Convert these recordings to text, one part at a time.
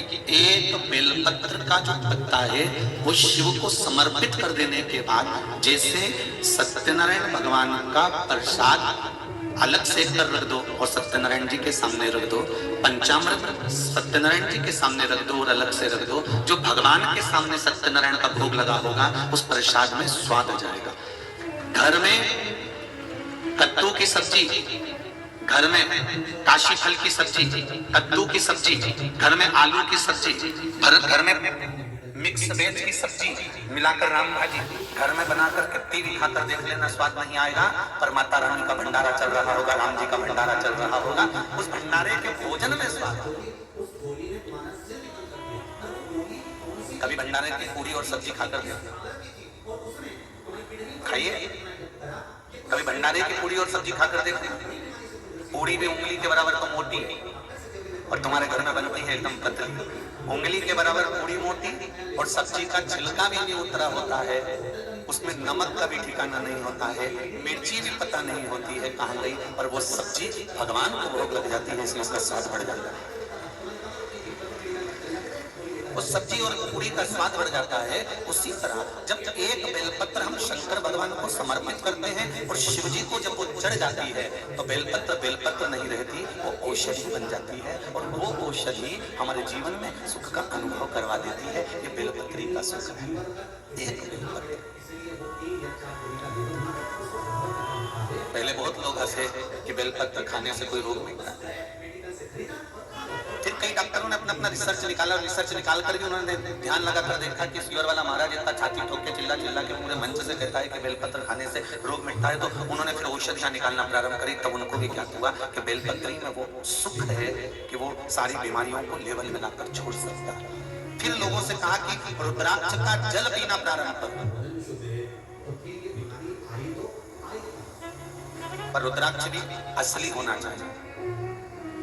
कि एक बेलपत्र का जो पत्ता है वो शिव को समर्पित कर देने के बाद जैसे सत्यनारायण भगवान का प्रसाद अलग से कर रख दो और सत्यनारायण जी के सामने रख दो, पंचामृत सत्यनारायण जी के सामने रख दो और अलग से रख दो, जो भगवान के सामने सत्यनारायण का भोग लगा होगा उस प्रसाद में स्वाद आ जाएगा। घर में कद्दू की सब्जी, घर में काशी फल की सब्जी, कद्दू की सब्जी, घर में आलू की सब्जी, घर में मिक्स वेज की सब्जी मिलाकर राम भाजी घर में बनाकर कितनी भी खाकर देख लेना, स्वाद नहीं आएगा। पर माता रानी का भंडारा चल रहा होगा, राम जी का भंडारा चल रहा होगा, उस भंडारे के भोजन में स्वाद। कभी भंडारे की पूरी और सब्जी खाकर खाइए, कभी भंडारे की पूरी और सब्जी खाकर देखते, पूरी भी उंगली के बराबर तो मोटी और तुम्हारे घर में बनती है एकदम पतली, उंगली के बराबर पूरी मोटी और सब्जी का छिलका भी नहीं उतरा होता है, उसमें नमक का भी ठिकाना नहीं होता है, मिर्ची भी पता नहीं होती है कहाँ गई, और वो सब्जी भगवान को भोग लग जाती है, इसलिए उसका स्वाद बढ़ जाता है। उस सब्जी और पूरी का स्वाद बढ़ जाता है। उसी तरह जब एक बेलपत्र हम शंकर भगवान को समर्पित करते हैं और शिव जी को जब वो चढ़ जाती है तो बेलपत्र नहीं रहती, वो औषधि बन जाती है और वो औषधि हमारे जीवन में सुख का अनुभव करवा देती है। ये बेलपत्री का सुख है। एक बेलपत्र, पहले बहुत लोग हंसे कि बेलपत्र खाने से कोई रोग मिलता है, फिर कई डॉक्टरों ने अपना अपना रिसर्च निकाला और रिसर्च निकाल करके उन्होंने ध्यान लगाकर देखा कि श्योर वाला महाराज इतना छाती ठोक के चिल्ला के पूरे मंच से कहता है कि बेलपत्र खाने से रोग मिटता है, तो उन्होंने फिर औषधियां निकालना प्रारंभ करी। तब उनको भी क्या हुआ कि बेलपत्री में वो सुख है कि वो सारी बीमारियों को लेवल में लाकर छोड़ सकता है। फिर लोगों से कहा कि रुद्राक्ष का जल पीना प्रारंभ करो, पर रुद्राक्ष भी असली होना चाहिए।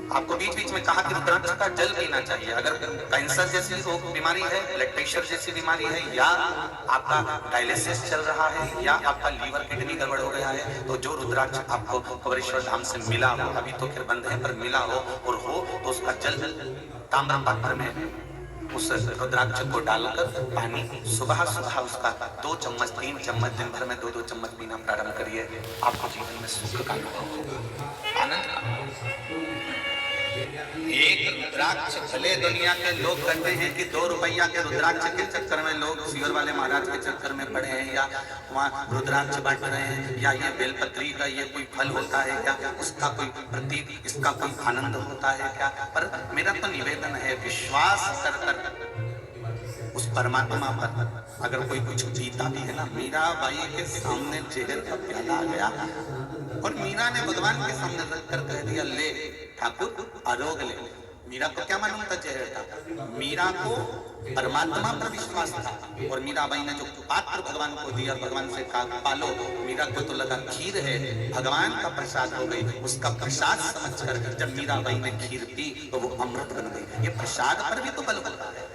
आपको बीच बीच में कहा कि रुद्राक्ष का जल पीना चाहिए। अगर कैंसर जैसी बीमारी है, ब्लड प्रेशर जैसी बीमारी है, या आपका डायलिसिस चल रहा है, या आपका लीवर किडनी गड़बड़ हो गया है, तो जो रुद्राक्ष आपको कवरेश्वर धाम से मिला हो, अभी तो फिर बंद है पर मिला हो और हो तो उसका जल ताम्र पात्र में उस रुद्राक्ष को डालकर पानी सुबह सुबह उसका 2 चम्मच 3 चम्मच दिन भर में 2-2 चम्मच पीना प्रारंभ करिए। आपको जीवन में सुख का अनुभव होगा, आनंद का। एक रुद्राक्ष, भले दुनिया के लोग कहते हैं कि 2 रुपया के रुद्राक्ष के चक्कर में लोग सियोर वाले महाराज के चक्कर में पड़े हैं, या वहाँ रुद्राक्ष बांट रहे हैं, या ये बेलपत्री का ये कोई फल होता है क्या, उसका कोई प्रतीक, इसका कोई आनंद होता है क्या। पर मेरा तो निवेदन है, विश्वास कर उस परमात्मा पर अगर कोई कुछ पीता भी है ना, मीरा बाई के सामने जहर का प्याला आ गया और मीरा ने भगवान के सामने रखकर कह दिया, ले ठाकुर आरोग ले। मीरा को क्या मालूम था जहर था, मीरा को परमात्मा पर विश्वास था और मीराबाई ने जो पात्र भगवान को दिया, भगवान से कहा पालो, मीरा को तो लगा खीर है, भगवान का प्रसाद हो गई। उसका प्रसाद समझकर जब मीराबाई ने खीर पी तो वो अमृत बन गई। ये प्रसाद पर भी तो बल होता है।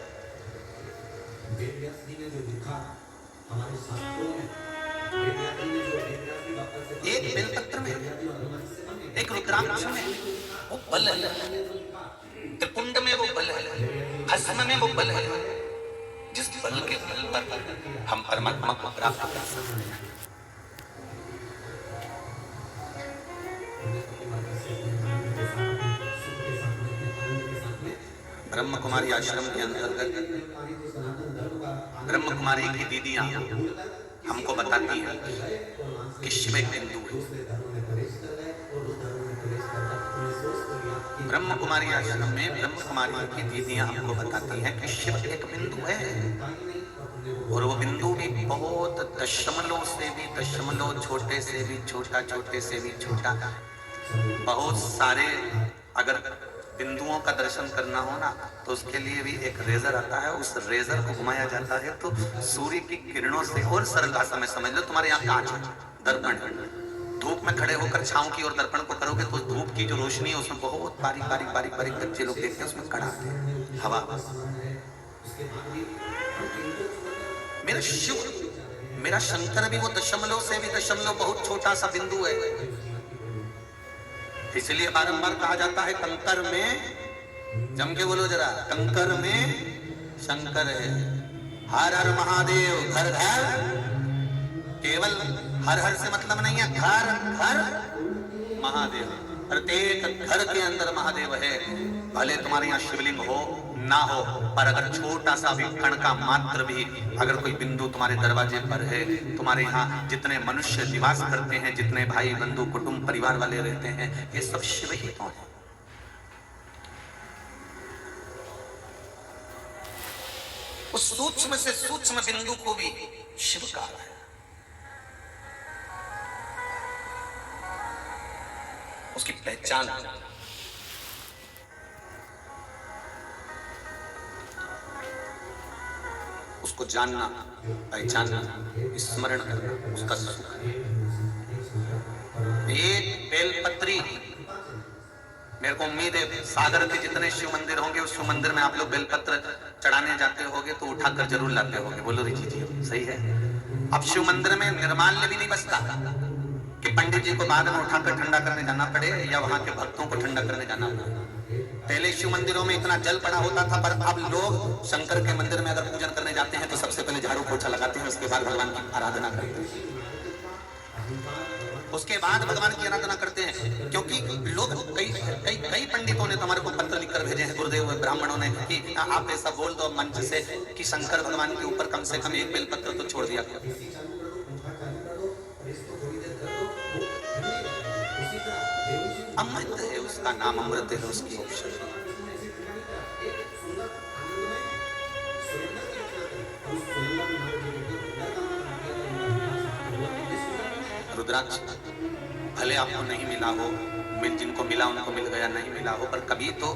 एक बेलपत्र में, एक रुद्राक्ष में वो बल है, त्रिपुंड में वो बल है, भस्म में वो बल है, जिस बल के बल पर हम परमात्मा को प्राप्त कर सकते हैं। ब्रह्म कुमारी आश्रम के अंतर्गत ब्रह्म कुमारी की दीदियां हमको बताती हैं कि शिव एक बिंदु है। ब्रह्म कुमारी आश्रम में ब्रह्म कुमारी की दीदियां हमको बताती हैं कि शिव एक बिंदु है और वो बिंदु भी बहुत दशमलव से भी दशमलव, छोटे से भी छोटा, छोटे से भी छोटा, बहुत सारे अगर बिंदुओं का दर्शन करना हो ना तो उसके लिए भी एक रेजर आता है, उस रेजर को घुमाया जाता है तो सूर्य की किरणों से, और सरल भाषा में समझ लो, तुम्हारे यहाँ कांच है, दर्पण, धूप में खड़े होकर छांव की और दर्पण को करोगे तो धूप की जो रोशनी है उसमें बहुत बारीक बारीक बारीक बारीक बच्चे लोग देखते हैं, उसमें कण आते हैं, हवा। मेरा शिव, मेरा शंकर भी वो दशमलव से भी दशमलव बहुत छोटा सा बिंदु है। इसलिए बारंबार कहा जाता है कंकर में जम के बोलो जरा, कंकर में शंकर है। हर हर महादेव, घर घर, केवल हर हर से मतलब नहीं है, घर घर महादेव। प्रत्येक घर के अंदर महादेव है। भले तुम्हारे यहाँ शिवलिंग हो ना हो, पर अगर छोटा सा भी कण का मात्र भी अगर कोई बिंदु तुम्हारे दरवाजे पर है, तुम्हारे यहाँ जितने मनुष्य निवास करते हैं, जितने भाई बंधु कुटुंब परिवार वाले रहते हैं, ये सब शिव ही तो है। उस सूक्ष्म से सूक्ष्म बिंदु को भी शिव कहा है। उसकी पहचान, उसको जानना, पहचानना, स्मरण करना, उसका सुख। एक बेलपत्री, मेरे को उम्मीद है सागर के जितने शिव मंदिर होंगे उस शिव मंदिर में आप लोग बेलपत्र चढ़ाने जाते होगे तो उठाकर जरूर लाते होगे। बोलो रिची जी, सही है। अब शिव मंदिर में निर्माल्य भी नहीं बचता कि पंडित जी को बाद में उठाकर ठंडा करने जाना पड़े या वहां के भक्तों को ठंडा करने जाना पड़े। पहले शिव मंदिरों में इतना जल पड़ा होता था, पर अब लोग शंकर के मंदिर में अगर पूजन करने जाते हैं तो सबसे पहले झाड़ू पोछा लगाते हैं, उसके बाद भगवान की आराधना करते हैं, उसके बाद भगवान की आराधना करते हैं। क्योंकि लोग कई पंडितों ने तो हमारे को पत्र लिखकर भेजे हैं, गुरुदेव ब्राह्मणों ने, कि आप ऐसा बोल दो मंच से कि शंकर भगवान के ऊपर कम से कम एक बेलपत्र तो छोड़ दिया करो। अमृत है उसका नाम, अमृत है उसकी औषधि। रुद्राक्ष भले आपको नहीं मिला हो, जिनको मिला उनको मिल गया, नहीं मिला हो, पर कभी तो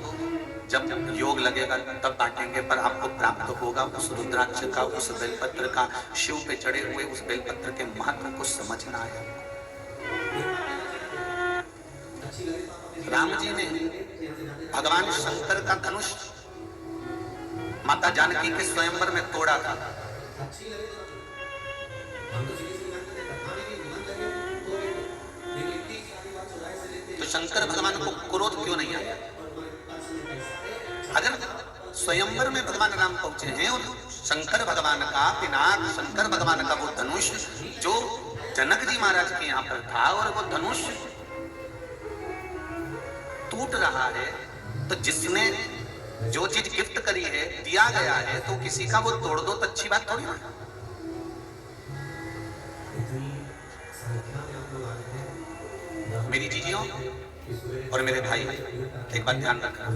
जब योग लगेगा तब बांटेंगे, पर आपको प्राप्त होगा उस रुद्राक्ष का, उस बेलपत्र का। शिव पे चढ़े हुए उस बेलपत्र के महत्व को समझना है। राम जी ने भगवान शंकर का धनुष माता जानकी के स्वयंवर में तोड़ा था। तो शंकर भगवान को क्रोध क्यों नहीं आया? अगर स्वयंवर में भगवान राम पहुंचे हैं और शंकर भगवान का पिनाक, शंकर भगवान का वो धनुष जो जनक जी महाराज के यहाँ पर था, और वो धनुष टूट रहा है, तो जिसने जो चीज गिफ्ट करी है, दिया गया है, तो किसी का वो तोड़ दो तो अच्छी बात थोड़ी ना। मेरी जीजियों और मेरे भाई, एक बात ध्यान रखना,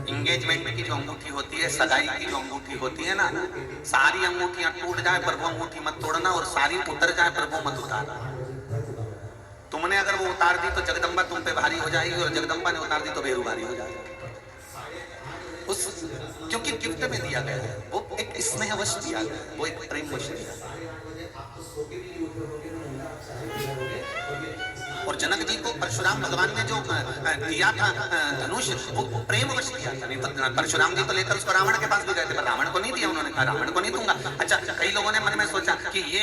इंगेजमेंट की जो अंगूठी होती है, सगाई की जो अंगूठी होती है ना, सारी अंगूठियां टूट जाए पर वो अंगूठी मत तोड़ना, और सारी उतर जाए पर वो मत उतारना। तुमने अगर वो उतार दी तो जगदम्बा तुम पे भारी हो जाएगी, और जगदम्बा ने उतार दी तो बेरू भारी हो जाएगी। उस क्योंकि गिफ्ट में दिया गया है, वो एक स्नेहवश दिया गया है, वो एक प्रेमवश दिया गया है। और जनक जी को परशुराम भगवान ने जो दिया था धनुष, वो प्रेमवश दिया था। नहीं तो परशुराम जी तो लेकर उसको रावण के पास भी गए थे, पर रावण को नहीं दिया। उन्होंने कहा रावण को नहीं दूंगा। अच्छा, कई लोगों ने मन में सोचा कि ये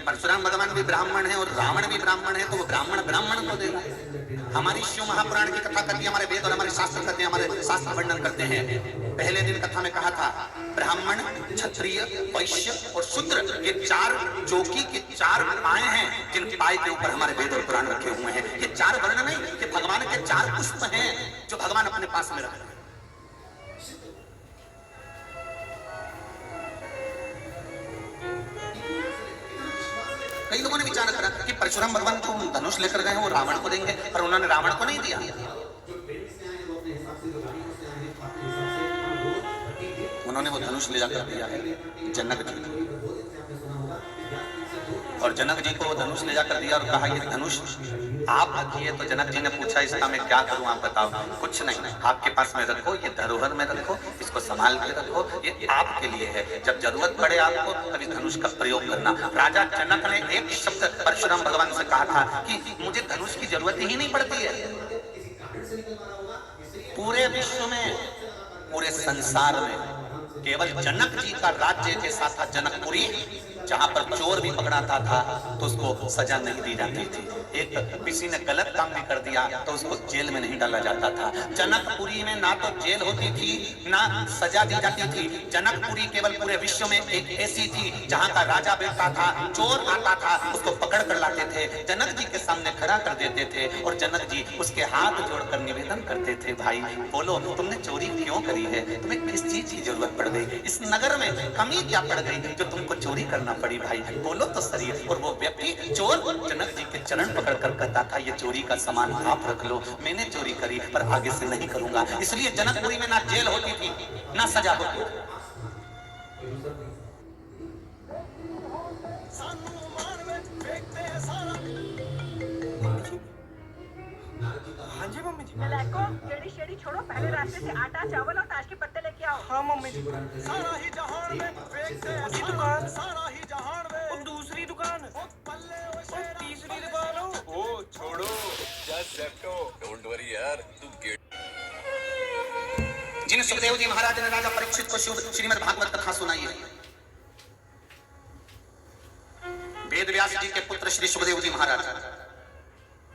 परशुराम भगवान भी ब्राह्मण है और रावण भी ब्राह्मण है, तो वो ब्राह्मण को देगा। हमारी शिव महापुराण की कथा करती है, हमारे वेद और हमारे शास्त्र करते हैं, हमारे शास्त्र वर्णन करते हैं। पहले दिन कथा में कहा था ब्राह्मण, क्षत्रिय, वैश्य और शूद्र, ये चार जोगी के चार पाए हैं, जिन पाए के ऊपर हमारे वेद और पुराण रखे हुए हैं। ये चार वर्ण नहीं, ये भगवान के चार पुष्प हैं जो भगवान अपने पास में रखे हैं। कई लोगों ने विचार करा कि परशुराम भगवान जो धनुष लेकर गए हैं वो रावण को देंगे, पर उन्होंने रावण को नहीं दिया। उन्होंने वो धनुष ले जाकर दिया है जनक जी को, और जनक जी को वो धनुष ले जाकर दिया और कहा ये धनुष आप रखिए। तो जनक जी ने पूछा इसका मैं क्या करूं, आप बताओ। कुछ नहीं, आपके पास में रखो, ये धरोहर में रखो, इसको संभाल के रखो, ये आपके लिए है। जब जरूरत पड़े आपको तब इस धनुष का प्रयोग करना। राजा जनक ने एक शब्द परशुराम भगवान से कहा था कि मुझे धनुष की जरूरत ही नहीं पड़ती है। पूरे विश्व में, पूरे संसार में केवल जनक जी का राज्य जैसा था जनकपुरी, जहां पर चोर भी पकड़ाता था तो उसको सजा नहीं दी जाती थी। एक किसी ने गलत काम भी कर दिया तो उसको जेल में नहीं डाला जाता था। जनकपुरी में ना तो जेल होती थी ना सजा दी जाती थी। जनकपुरी केवल पूरे विश्व में एक ऐसी थी जहां का राजा बैठता था, चोर आता था, उसको पकड़ कर लाते थे, जनक जी के सामने खड़ा कर देते थे और जनक जी उसके हाथ जोड़कर निवेदन करते थे, भाई बोलो तुमने चोरी क्यों करी है, तुम्हें किस चीज की जरूरत पड़ गई, इस नगर में कमी क्या पड़ गई जो तुमको चोरी करना पड़ी, भाई बोलो तो सही। और वो व्यक्ति चोर जनक जी के चरण पकड़ कर कहता था, ये चोरी का सामान आप रख लो, मैंने चोरी करी पर आगे से नहीं करूंगा। इसलिए जनकपुरी में ना जेल होती थी ना सजा होती थी। हाँ जी मम्मी जी। नलायको, टेढ़ी शेढ़ी छोड़ो, पहले रास्ते से आटा चावल और ताश के पत्ते लेके आओ। हाँ मम्मी जी। सारा ही जहान में फेंकते हैं उसी दुकान। सारा ही जहान में और दूसरी दुकान ओ पल्ले ओ और शेरा तीसरी दुकान हो। ओ छोड़ो, जस्ट जेप्टो, डोंट वरी यार, तू गेट। जिन सुखदेव जी महाराज ने राजा परीक्षित को श्रीमद् भागवत कथा सुनाई है, वेद व्यास जी के पुत्र श्री सुखदेव जी महाराज,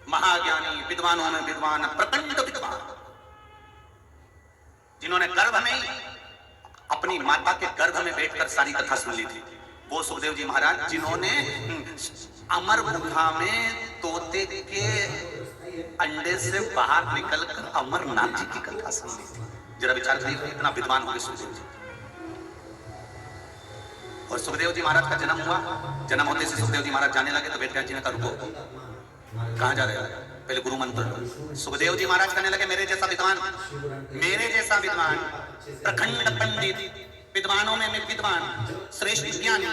महाज्ञानी, विद्वानों में विद्वान, प्रचंड विद्वान, जिन्होंने गर्भ में अपनी माता के गर्भ में बैठकर सारी कथा सुन ली थी, वो सुखदेव जी महाराज जिन्होंने अमर गुफा में तोते के अंडे से बाहर निकलकर अमरनाथ जी की कथा सुन ली थी। जरा विचार करिए, इतना विद्वान हो गए सुखदेव जी। और सुखदेव जी महाराज का जन्म हुआ, जन्म होते से सुखदेव जी महाराज जाने लगे तो वेद व्यास जी ने कहा, रुको, कहां जा रहे हो, पहले गुरु मंत्र लो। सुखदेव जी महाराज कहने लगे, मेरे जैसा विद्वान, प्रखंड पंडित, विद्वानों में मैं विद्वान, श्रेष्ठ ज्ञानी,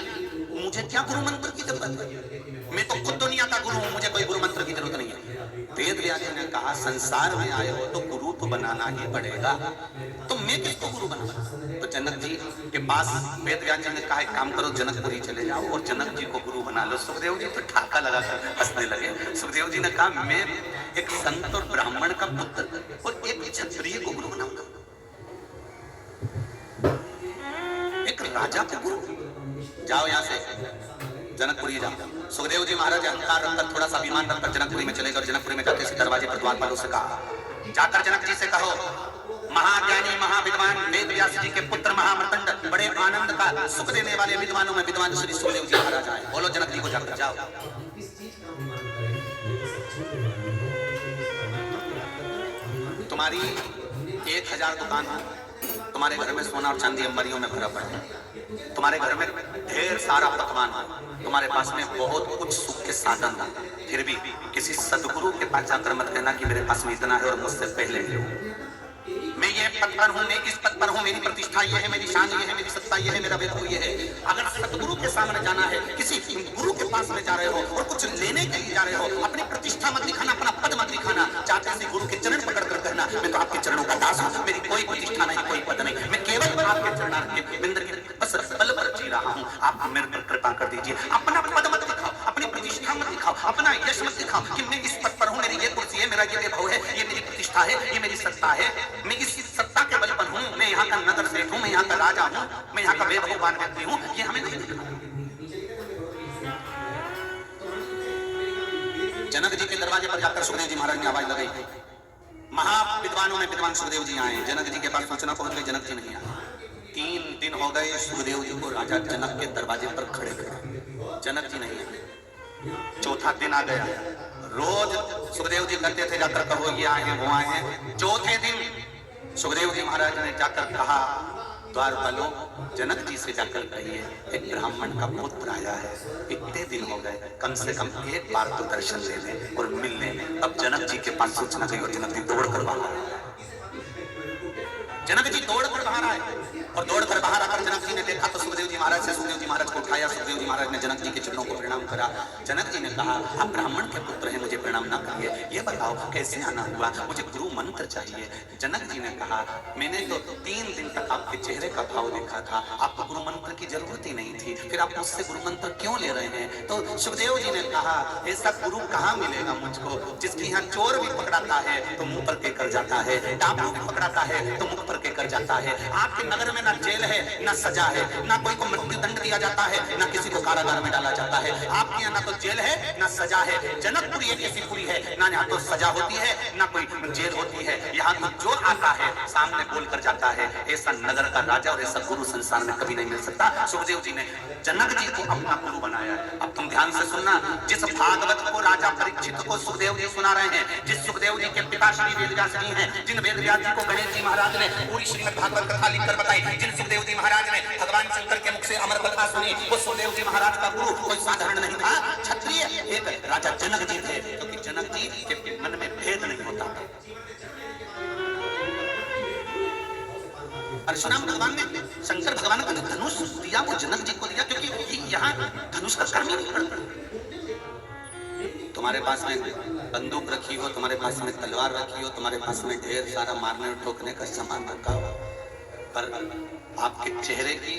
मुझे क्या गुरु मंत्र की जरूरत है, मैं तो खुद दुनिया का गुरु हूं, मुझे कोई गुरु मंत्र की जरूरत नहीं है। वेद व्यास जी ने कहा, संसार में आए हो तो गुरु तो बनाना ही पड़ेगा, तो मैं किसको गुरु बनाऊं? तो जनक जी के पास वेद व्यास जी ने कहा, एक काम करो, जनकपुरी चले जाओ और जनक जी को गुरु बना लो। सुखदेव जी तो ठाका लगाकर हंसने लगे। सुखदेव जी ने कहा, मैं एक संत और ब्राह्मण का पुत्र और एक क्षत्रिय को गुरु बनाऊंगा, एक राजा को गुरु? जाओ यहां से, जनकपुरी जाओ। सुखदेव जी महाराज अहंकार रखकर, थोड़ा सा अभिमान रखकर जनकपुरी में चले गए और जनकपुरी में जाते से दरवाजे पर द्वारपालों से कहा, जाकर जनक जी से कहो, महाज्ञानी, महाविद्वान, वेद व्यास जी के पुत्र, महामर्तंड, बड़े आनंद का सुख देने वाले विद्वानों में विद्वान श्री सुखदेव जी महाराज आए। बोलो जनक जी को जाकर जाओ। तुम्हारी 1000 दुकान है, तुम्हारे घर में सोना और चांदी अंबरियों में भरा पड़ा है, तुम्हारे घर में ढेर सारा पकवान है, तुम्हारे पास में बहुत कुछ सुख के साधन है, फिर भी किसी सदगुरु के पास जाकर मत कहना कि मेरे पास में इतना है और मुझसे पहले लो। मैं ये पद पर हूं, मैं इस पद पर हूं, मेरी प्रतिष्ठा ये है, मेरी शान ये है, मेरी सत्ता ये है, मेरा वैभव ये है। अगर सतगुरु के सामने जाना है, किसी गुरु के पास में जा रहे हो और कुछ लेने के लिए जा रहे हो, अपनी प्रतिष्ठा मत दिखाना, अपना पद मत दिखाना, चाहते से गुरु के चरण पकड़ कर कहना, मैं तो आपके चरणों का दास हूं, मेरी कोई प्रतिष्ठा नहीं, कोई पद नहीं, मैं केवल आपके चरणार्थ के बिंद के बस बल पर जी रहा हूं, आप मेरे पर कृपा कर दीजिए। अपना पद मत दिखाओ, अपनी प्रतिष्ठा मत दिखाओ, अपना यश मत दिखाओ कि मैं इस पद पर हूं, मेरी ये कुर्सी है, मेरा ये वैभव है, ये मेरी प्रतिष्ठा है, ये मेरी सत्ता है, मैं इस सत्ता के बल पर हूं, मैं यहाँ का नगर सेठ हूं, मैं यहाँ का राजा हूं, मैं यहाँ का वैभववान व्यक्ति हूं, ये हमें नहीं दिखाना। जनक जी के दरवाजे पर जाकर सुखदेव जी महाराज ने आवाज लगाई, महाविद्वानों में विद्वान सुखदेव जी आए। जनक जी के पास सूचना पहुंच गई, जनक जी नहीं आए। 3 दिन हो गए सुखदेव जी को राजा जनक के दरवाजे पर खड़े खड़े, जनक जी नहीं आए। 4था दिन आ गया, रोज सुखदेव जी कहते थे जाकर कहो ये आए हैं वो आए हैं। 4थे दिन सुखदेव जी महाराज ने जाकर कहा, द्वारपालों, जनक जी से जाकर कहिए एक ब्राह्मण का पुत्र आया है, इतने दिन हो गए, कम से कम एक बार तो दर्शन ले लें और मिल लें। अब जनक जी के पास सूचना गई और जनक जी दौड़ कर बाहर आए। जनक जी दौड़ कर बाहर आए और दौड़ कर बाहर आकर जनक जी ने देखा तो सुखदेव जी महाराज से सुखदेव जी महाराज को उठाया। सुखदेव जी महाराज ने जनक जी के चरणों को प्रणाम करा। जनक जी ने कहा, आप ब्राह्मण के पुत्र हैं, मुझे प्रणाम ना करिए, ये बताओ कैसे आना हुआ, मुझे गुरु मंत्र चाहिए। जनक जी ने कहा, मैंने तो 3 दिन तक आपके चेहरे का भाव देखा था, आपको गुरु मंत्र की जरूरत ही नहीं थी, फिर आप मुझसे गुरु मंत्र क्यों ले रहे हैं? तो सुखदेव जी ने कहा, ऐसा गुरु कहाँ मिलेगा मुझको, जिसकी यहाँ चोर भी पकड़ाता है तो मुंह पर के कर जाता है, डाकू भी पकड़ाता है तो मुंह पर के देकर जाता है। आपके नगर में ना जेल है, ना सजा है, ना कोई को मृत्यु दंड दिया जाता है, ना किसी को कारागार में डाला जाता है। आपके यहाँ ना तो जेल है, ना सजा है। जनकपुरी एक ऐसी पुरी है, ना यहाँ तो सजा होती है, ना कोई जेल होती है। यहाँ तो जो आता है सामने बोल कर जाता है। ऐसा नगर का राजा और ऐसा गुरु संसार में कभी नहीं मिल सकता। सुखदेव जी ने जनक जी को अपना गुरु बनाया है। अब तुम ध्यान से सुनना, जिस भागवत को राजा परीक्षित को सुखदेव जी सुना रहे हैं, जिस सुखदेव जी के पिता श्री वेदव्यास जी हैं, जिन वेदव्यास जी को गणेश जी महाराज ने पूरी श्रीमद् भागवत कथा लिखकर बताई, जिन सुखदेव जी महाराज ने भगवान शंकर के मुख से अमर कथा सुनी, वो सुखदेव जी महाराज का गुरु कोई साधारण नहीं था, क्षत्रिय एक राजा जनक जी थे, क्योंकि जनक जी के मन में भेद नहीं होता था। परशुराम भगवान ने, शंकर भगवान का धनुष दिया वो जनक जी को दिया, क्योंकि यहाँ धनुष का काम ही नहीं पड़ता। तुम्हारे पास में बंदूक रखी हो, तुम्हारे पास में तलवार रखी हो, तुम्हारे पास में ढेर सारा मारने और ठोकने का सामान रखा हो, पर आपके चेहरे की,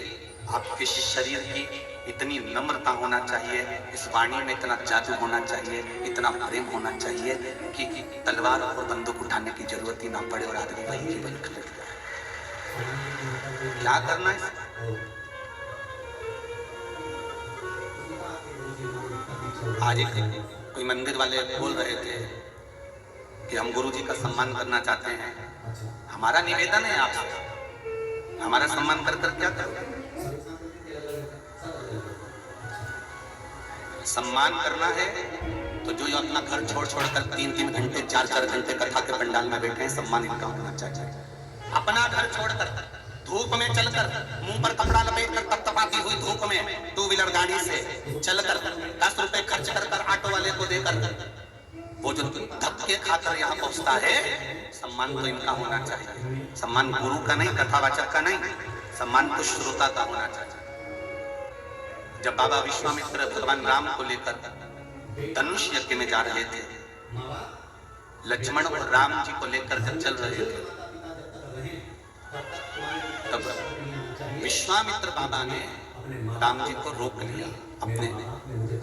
आपके शरीर की इतनी नम्रता होना चाहिए, इस वाणी में इतना जादू होना चाहिए, इतना प्रेम होना चाहिए कि तलवार और बंदूक उठाने की जरूरत ही ना पड़े और आदमी वही की वही खड़े। क्या करना है? आज कोई मंदिर वाले बोल रहे थे कि हम गुरु जी का सम्मान करना चाहते हैं। हमारा निवेदन है आपसे, हमारा सम्मान कर कर क्या करोगे? सम्मान करना है तो जो अपना घर छोड़ छोड़ कर 3-3 घंटे 4-4 घंटे कथा के पंडाल में बैठे हैं, सम्मान इनका होना चाहिए। अपना घर छोड़कर धूप में चलकर, मुंह पर कपड़ा लपेट कर तपतपाती हुई धूप में 2 व्हीलर गाड़ी से चलकर 10 रुपए खर्च कर ऑटो वाले को देकर वो जो धक्के खाकर यहाँ पहुंचता है, सम्मान तो इनका होना चाहिए। सम्मान गुरु का नहीं, कथावाचक का नहीं, सम्मान तो श्रोता का होना चाहिए। जब बाबा विश्वामित्र भगवान राम को लेकर धनुष यज्ञ में जा रहे थे, लक्ष्मण और राम जी को लेकर जब चल रहे थे, तब विश्वामित्र बाबा ने राम जी को रोक लिया अपने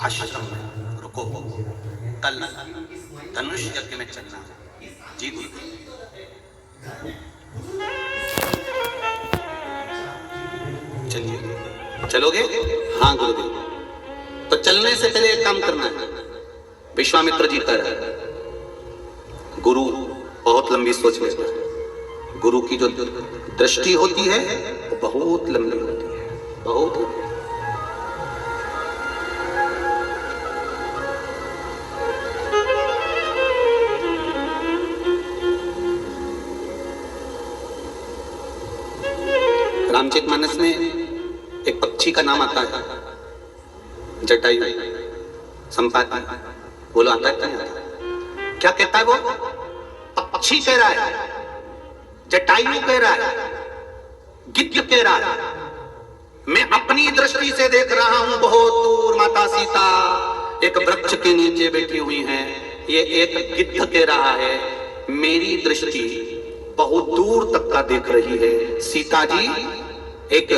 आश्रम में। रुको, कल धनुष यज्ञ में चलना। जी गुरु, चलिए, चलोगे? हाँ गुरुदेव। तो चलने से पहले एक काम करना है। विश्वामित्र जी कर, गुरु बहुत लंबी सोच लेता है। गुरु की जो दृष्टि होती है वो बहुत लंबी होती है, बहुत। रामचरितमानस में एक पक्षी का नाम आता है, जटायु। संपाति बोलो, आता है क्या कहता है? वो पक्षी कह रहा है, जटायु कह रहा है, गिद्ध कह रहा है, मैं अपनी दृष्टि से देख रहा हूं बहुत दूर माता सीता एक वृक्ष के नीचे बैठी हुई हैं। ये एक गिद्ध कह रहा है, मेरी दृष्टि बहुत दूर तक का देख रही है। सीता जी एक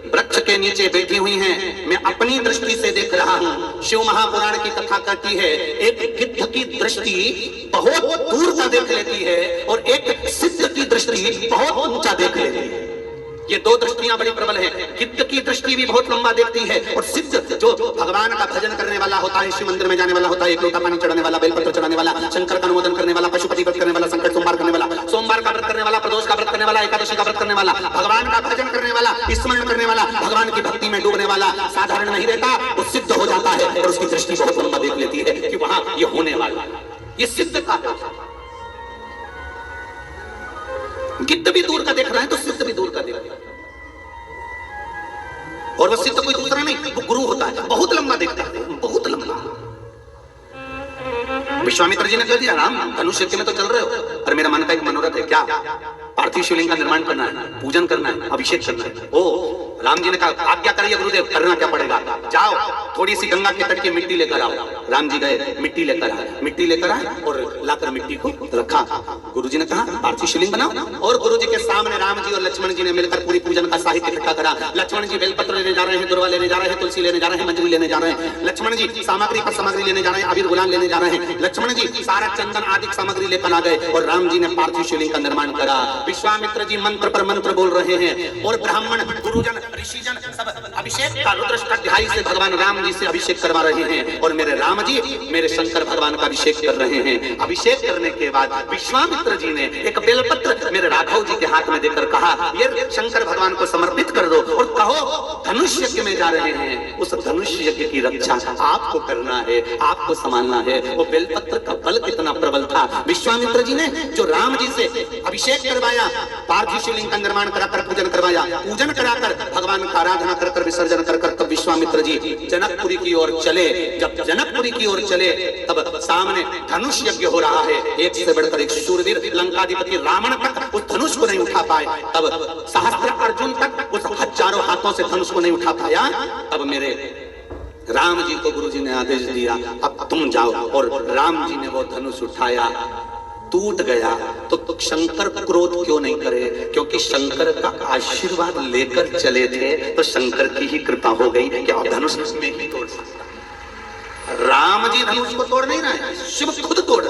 वृक्ष के नीचे बैठी हुई हैं, मैं अपनी दृष्टि से देख रहा हूं। शिव महापुराण की कथा कहती है, एक गिद्ध की दृष्टि बहुत दूर तक देख लेती है और एक सिद्ध की दृष्टि बहुत ऊंचा देख लेती है। ये दो दृष्टियां बड़ी प्रबल हैं। गिद्ध की दृष्टि भी बहुत लंबा देखती है और सिद्ध जो भगवान का भजन करने वाला होता है, शिव मंदिर में जाने वाला होता है, एक लोटा पानी चढ़ाने वाला, बेलपत्र चढ़ाने वाला, शंकर का अनुमोदन करने वाला, पशुपति व्रत करने वाला, संकट सोमवार करने वाला, सोमवार का व्रत करने वाला, प्रदोष का व्रत करने वाला, एकादशी का व्रत करने वाला, भगवान का भजन करने वाला, स्मरण करने वाला, भगवान की भक्ति में डूबने वाला साधारण नहीं रहता, वो सिद्ध हो जाता है और उसकी दृष्टि बहुत लंबा देख लेती है कि वहां ये होने वाला। ये सिद्ध का गिद्ध भी दूर का देख रहा है तो सिद्ध भी दूर का देख रहा है। और वो सिद्ध कोई दूसरा नहीं, वो गुरु होता है, बहुत लंबा देखता है, बहुत लंबा। विश्वामित्र जी ने कह दिया, राम धनुष यज्ञ में तो चल रहे हो, और मेरा मन का एक मनोरथ है, क्या? पार्थिव शिवलिंग का निर्माण करना है, पूजन करना है, अभिषेक करना है। ओ राम जी ने कहा आप क्या करिए गुरुदेव, करना क्या पड़ेगा, जाओ थोड़ी सी गंगा के तट की मिट्टी लेकर आओ। राम जी गए, मिट्टी लेकर आए और लाकर मिट्टी को रखा। गुरुजी ने कहा पार्थिव शिवलिंग बनाओ, और गुरुजी के सामने राम जी और लक्ष्मण जी ने मिलकर पूरी पूजन का साहित्य इकट्ठा करा। लक्ष्मण जी बेलपत्र लेने जा रहे हैं, दुर्वा लेने जा रहे हैं, तुलसी लेने जा रहे हैं, मंजरी लेने जा रहे हैं। लक्ष्मण जी सामग्री पर सामग्री लेने जा रहे हैं, अबीर गुलाल लेने जा रहे हैं। लक्ष्मण जी सारा चंदन आदि सामग्री लेकर आ गए और राम जी ने पार्थिव शिवलिंग का निर्माण करा। विश्वामित्र जी मंत्र पर मंत्र बोल रहे हैं और ब्राह्मण गुरुजन ऋषिजन सब अभिषेक का रुद्राष्टाध्यायी से भगवान राम जी से अभिषेक करवा रहे हैं और मेरे राम जी मेरे शंकर भगवान का अभिषेक कर रहे हैं। अभिषेक करने के बाद विश्वामित्र जी ने एक बेलपत्र मेरे राघव जी के हाथ में देकर कहा ये शंकर भगवान को समर्पित कर दो और कहो धनुष यज्ञ में जा रहे हैं, उस धनुष यज्ञ की रक्षा आपको करना है, आपको संभालना है। वो बेलपत्र का बल कितना प्रबल था। विश्वामित्र जी ने जो राम जी से अभिषेक करवाया, पार्थिव शिवलिंग का निर्माण कराकर पूजन करवाया, पूजन कराकर भगवान का आराधना कर कर विसर्जन कर कर तब विश्वामित्र जी जनकपुरी की ओर चले। जब जनकपुरी की ओर चले तब सामने धनुष यज्ञ हो रहा है, एक से बढ़कर एक शूरवीर लंकाधिपति रावण तक उस धनुष को नहीं उठा पाए, तब सहस्त्र अर्जुन तक उस हजारों हाथों से धनुष को नहीं उठा पाया। तब मेरे राम जी को गुरुजी ने आदेश दिया अब तुम जाओ, और राम जी ने वो धनुष उठाया, टूट गया। तो शंकर क्रोध क्यों नहीं करे, क्योंकि शंकर का आशीर्वाद लेकर चले थे तो शंकर की ही कृपा हो गई कि आप धनुष में ही तोड़ सकता। राम जी धनुष को तोड़ नहीं रहे, शिव खुद तोड़।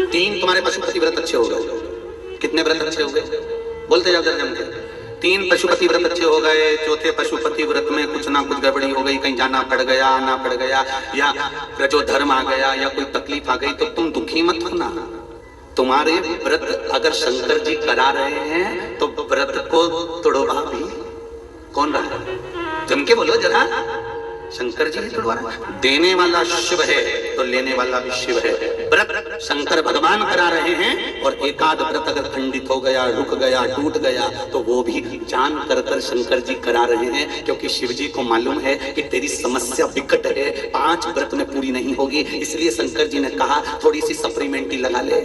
तीन तुम्हारे पशुपति व्रत अच्छे हो गए। कितने व्रत अच्छे हो गए बोलते जाओ जरा जमके। तीन पशुपति व्रत अच्छे हो गए, चौथे पशुपति व्रत में कुछ ना कुछ गड़बड़ी हो गई, कहीं जाना पड़ गया, आना पड़ गया, या रजोधर्म आ गया, या कोई तकलीफ आ गई, तो तुम दुखी मत होना। तुम्हारे व्रत अगर शंकर जी करा रहे हैं तो व्रत को तोड़वा भी कौन रहा है? जम के बोलो जरा, शंकर जी ही तोड़वा रहा है। देने वाला शिव है तो लेने वाला भी शिव है। व्रत शंकर भगवान करा रहे हैं और एकाध व्रत अगर खंडित हो गया, रुक गया, टूट गया तो वो भी जान कर कर शंकर जी करा रहे हैं, क्योंकि शिव जी को मालूम है कि तेरी समस्या विकट है, 5 व्रत में पूरी नहीं होगी, इसलिए शंकर जी ने कहा थोड़ी सी सप्लीमेंट्री लगा ले।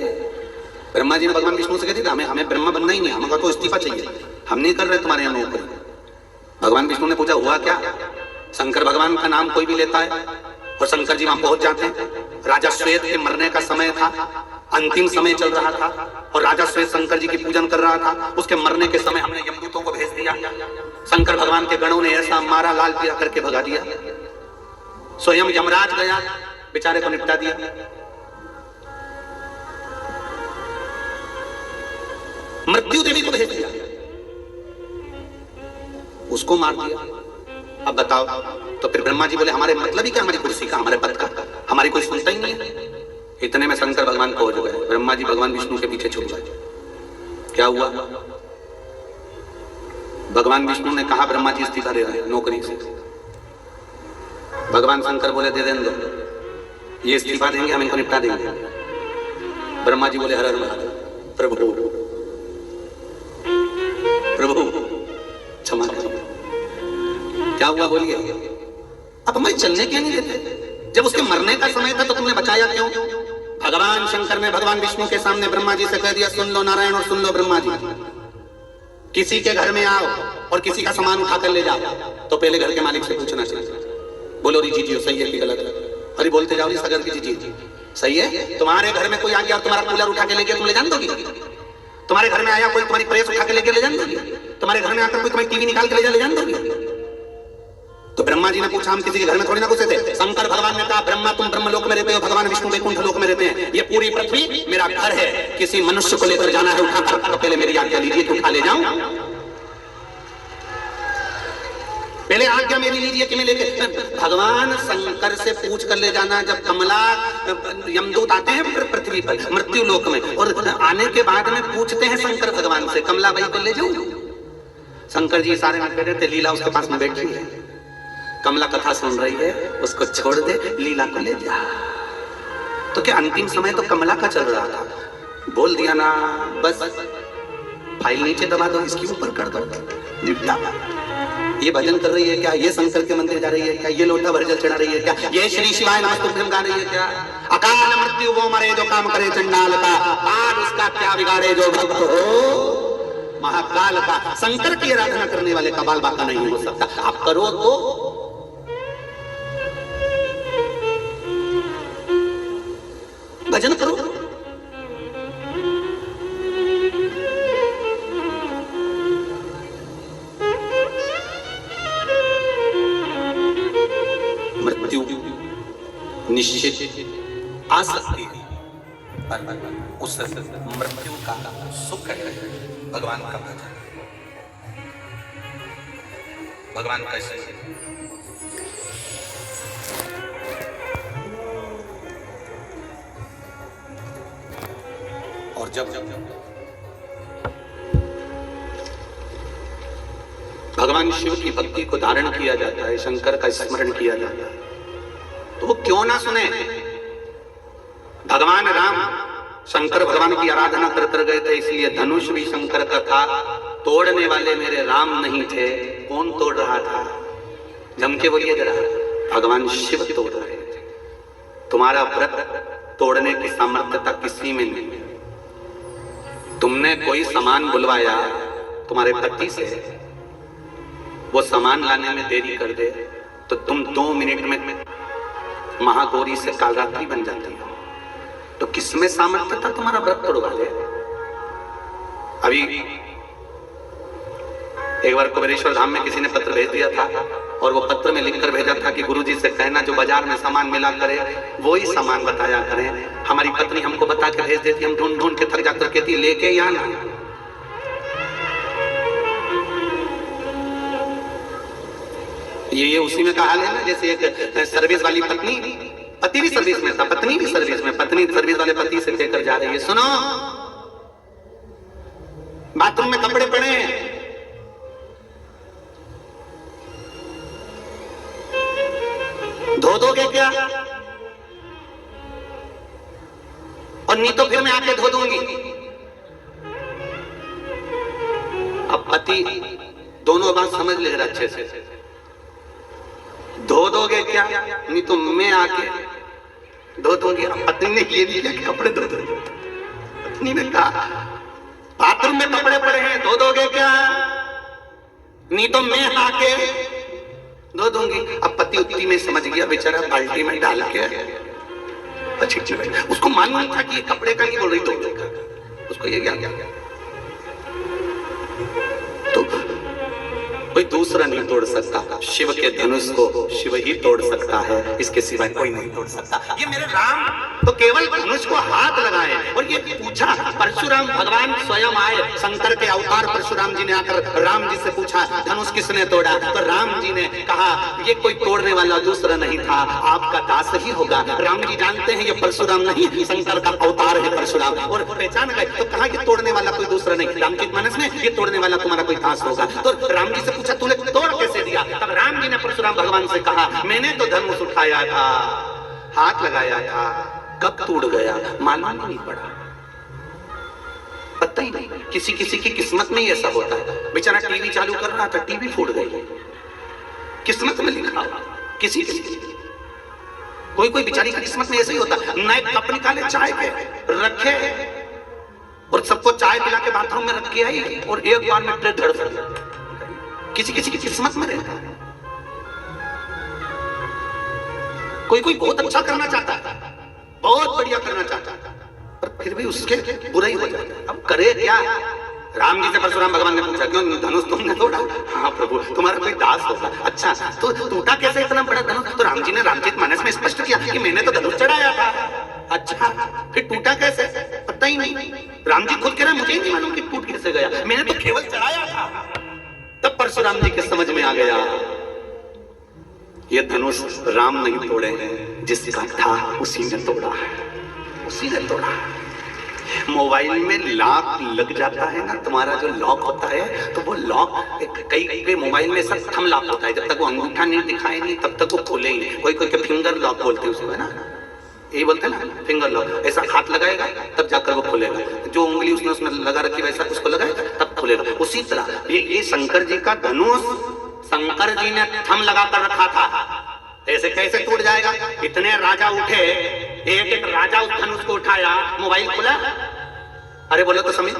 ब्रह्मा जी ने भगवान विष्णु से कहते हमें ब्रह्मा बनना ही नहीं, हमको तो इस्तीफा चाहिए, हम नहीं कर रहे तुम्हारे यहाँ नौकरी। भगवान विष्णु ने पूछा हुआ क्या? शंकर भगवान का नाम कोई भी लेता है और शंकर जी वहां पहुंच जाते हैं। राजा श्वेत के मरने का समय था, अंतिम समय चल रहा था और राजा श्वेत शंकर जी की पूजन कर रहा था। उसके मरने के समय हमने यमदूतों को भेज दिया, शंकर भगवान के गणों ने ऐसा मारा, लाल पीला करके भगा दिया। स्वयं यमराज गया, बेचारे को निपटा दिया। मृत्यु देवी को भेज दिया, उसको मार दिया। अब बताओ, तो फिर ब्रह्मा जी बोले हमारे मतलब ही क्या, हमारी कुर्सी का, हमारे पद का, हमारी कोई सुनता ही नहीं है। इतने में शंकर भगवान पहुंच गए, ब्रह्मा जी भगवान विष्णु के पीछे छुप गए। क्या हुआ? भगवान विष्णु ने कहा ब्रह्मा जी इस्तीफा दे रहे हैं नौकरी से। भगवान शंकर बोले दे देने दो, ये इस्तीफा देंगे हम इनको निपटा देंगे। ब्रह्मा जी बोले हर हर महादेव, प्रभु प्रभु क्षमा करिए। क्या हुआ बोलिए? अब हमें चलने क्यों नहीं देते? जब उसके मरने का समय था तो तुमने बचाया क्यों? भगवान शंकर ने भगवान विष्णु के सामने ब्रह्मा जी से कह दिया सुन लो नारायण और सुन लो ब्रह्मा जी, किसी के घर में आओ और किसी का सामान उठाकर ले जाओ तो पहले घर के मालिक से पूछना चाहिए, बोलो री जी सही है कि गलत? अरे बोलते जाओ सगर की जी सही है। तुम्हारे घर में कोई आ गया और तुम्हारा कूलर उठा के ले गया, तुम ले जान दोगी? तुम्हारे घर में आया कोई तुम्हारी प्रेस उठा के लेके ले जान दोगी? तुम्हारे घर में आकर कोई तुम्हारी टीवी निकाल के ले जान दोगी? तो ब्रह्मा जी ने पूछा हम किसी के घर में थोड़ी ना घुसे थे। शंकर भगवान ने कहा ब्रह्मा तुम ब्रह्मलोक में रहते हो, भगवान विष्णु वैकुंठ लोक में रहते हैं, ये पूरी पृथ्वी मेरा घर है, किसी मनुष्य को लेकर जाना है उठाकर तो पहले मेरी आज्ञा लीजिए कि उठा ले जाऊं, पहले आज्ञा मेरी लीजिए कि मैं लेके। भगवान शंकर से पूछ कर ले जाना। जब कमला यमदूत आते हैं पृथ्वी पर मृत्यु लोक में और आने के बाद में पूछते हैं शंकर भगवान से कमला भाई को ले जाऊं? शंकर जी सारे में कहते थे लीला उसके पास में बैठी है, कमला कथा सुन रही है, उसको छोड़ दे, लीला को ले जा। तो क्या अंतिम समय तो कमला का चल रहा था, बोल दिया ना बस फाइल नीचे दबा दो, इसके ऊपर कर दो, निपटा। ये भजन कर रही है क्या? ये शंकर के मंदिर जा रही है क्या? ये लोटा भर जल चढ़ा रही है क्या? ये श्री शिवाय नमस्तुभ्यम गा रही है क्या? अकाल मृत्यु वो मरे जो काम करे चंडाल का, आज उसका का क्या बिगाड़े जो भक्त हो महाकाल का। शंकर की आराधना करने वाले का बाल बाका नहीं हो सकता। आप करो तो भजन करो। मृत्यु निश्चित आ सकती है, पर उस मृत्यु का सुख है भगवान का भजन। भगवान कैसे? और जब भगवान शिव की भक्ति को धारण किया जाता है, शंकर का स्मरण किया जाता है, तो वो क्यों ना सुने। भगवान राम शंकर भगवान की आराधना कर गए थे, इसलिए धनुष भी शंकर का था। तोड़ने वाले मेरे राम नहीं थे। कौन तोड़ रहा था? जम के बोलिए जरा। भगवान शिव तोड़ रहे थे। तुम्हारा व्रत तोड़ने की सामर्थ्यता किसी में नहीं। तुमने कोई सामान बुलवाया तुम्हारे पति से, वो सामान लाने में देरी कर दे तो तुम 2 मिनट में महागौरी से कालरात्रि बन जाती हो। तो किसमें सामर्थ्य था तुम्हारा व्रत तोड़वा ले? अभी एक बार कुबेरेश्वर धाम में किसी ने पत्र भेज दिया था, और वो पत्र में लिखकर भेजा था कि गुरुजी से कहना जो बाजार में सामान मिला करे वो ही सामान बताया करें। हमारी पत्नी हमको बता के भेज देती, हम ढूंढ ढूंढ के थक जाकर कहती लेके या ना। ये उसी में कहा है ना, जैसे एक सर्विस वाली पत्नी, पति भी सर्विस में था, पत्नी भी सर्विस में, पत्नी सर्विस वाले पति से लेकर जा रही है, सुनो बाथरूम में कपड़े पड़े हैं, धो दोगे क्या? और नहीं तो फिर मैं आके धो दूंगी। अब पति दोनों बात समझ ले रहा अच्छे से। धो दोगे क्या? नहीं तो मैं आके धो दूंगी। अब पत्नी ने ये नहीं किया कि कपड़े धो दो। पत्नी ने कहा बाथरूम में कपड़े पड़े हैं, धो दोगे क्या? नहीं तो मैं आके धो दूंगी। अब पति उतनी में समझ गया, बेचारा बाल्टी में डाल के उसको मालूम था कि ये कपड़े का नहीं बोल रही, धोने का। उसको ये क्या तो कोई दूसरा नहीं तोड़ सकता। शिव के धनुष को शिव ही तोड़ सकता है, इसके सिवाय कोई नहीं तोड़ सकता। ये मेरे राम तो केवल धनुष को हाथ लगाए और ये पूछा, परशुराम भगवान स्वयं आए, शंकर के अवतार परशुराम जी ने आकर राम जी से पूछा धनुष किसने तोड़ा? तो राम जी ने कहा ये कोई तोड़ने वाला दूसरा नहीं था, आपका दास ही होगा। राम जी जानते हैं ये परशुराम नहीं, शंकर का अवतार है परशुराम, और पहचान गए। तो कहा ये तोड़ने वाला कोई दूसरा नहीं, रामचरितमानस में ये तोड़ने वाला तुम्हारा कोई दास होगा। तो राम जी से पूछा तूने तोड़ कैसे दिया? तब राम जी ने परशुराम भगवान से कहा मैंने तो धनुष उठाया था, हाथ लगाया था, कब टूट गया मालूम नहीं पड़ा, पता ही नहीं। किसी किसी की किस्मत में ही ऐसा होता है। बेचारा टीवी चालू कर रहा था, टीवी फूट गई, किस्मत में लिखा। किसी किसी कोई कोई बेचारी की किस्मत में ऐसा ही होता है। नए कप निकाले चाय पे रखे और सबको चाय पिला के बाथरूम में रख के आई और एक बार में ट्रे धड़ गई। किसी किसी की किस्मत में रहता है। कोई कोई बहुत अच्छा करना चाहता है, बहुत बढ़िया करना चाहता है, पर फिर भी उसके बुरा ही हो जाता है। अब करे क्या? राम जी से परशुराम भगवान ने पूछा क्यों धनुष तुमने तोड़ा? हाँ प्रभु तुम्हारा कोई दास होगा। अच्छा तो टूटा कैसे इतना बड़ा धनुष? तो राम जी ने रामचरितमानस में स्पष्ट किया कि मैंने तो धनुष चढ़ाया था। अच्छा फिर टूटा कैसे? पता ही नहीं। राम जी खुद कह रहे मुझे नहीं मालूम कि टूट कैसे गया, मैंने तो केवल चढ़ाया था। तब परशुराम जी के समझ में आ गया ये धनुष राम नहीं तोड़े हैं, जिसका था उसी ने तोड़ा है, उसी ने तोड़ा है। मोबाइल में लॉक लग जाता है ना, तुम्हारा जो लॉक होता है, तो वो लॉक कई मोबाइल में सब थंब लॉक होता है, जब तक वो अंगूठा नहीं दिखाए नहीं तब तक वो खोले ही नहीं। कोई कोई के फिंगर लॉक बोलते हैं उसको, है ना, यही बोलते हैं ना फिंगर लॉक। ऐसा हाथ लगाएगा तब जाकर वो खोलेगा, जो उंगली उसने उसमें लगा रखी वैसा उसको लगाएगा तब खोलेगा। उसी तरह ये शंकर जी का धनुष शंकर जी ने थंब लगा कर रखा था, ऐसे कैसे टूट जाएगा? इतने राजा उठे, एक एक राजा उस धनुष को उठाया, मोबाइल खुला, अरे बोलो तो समझ,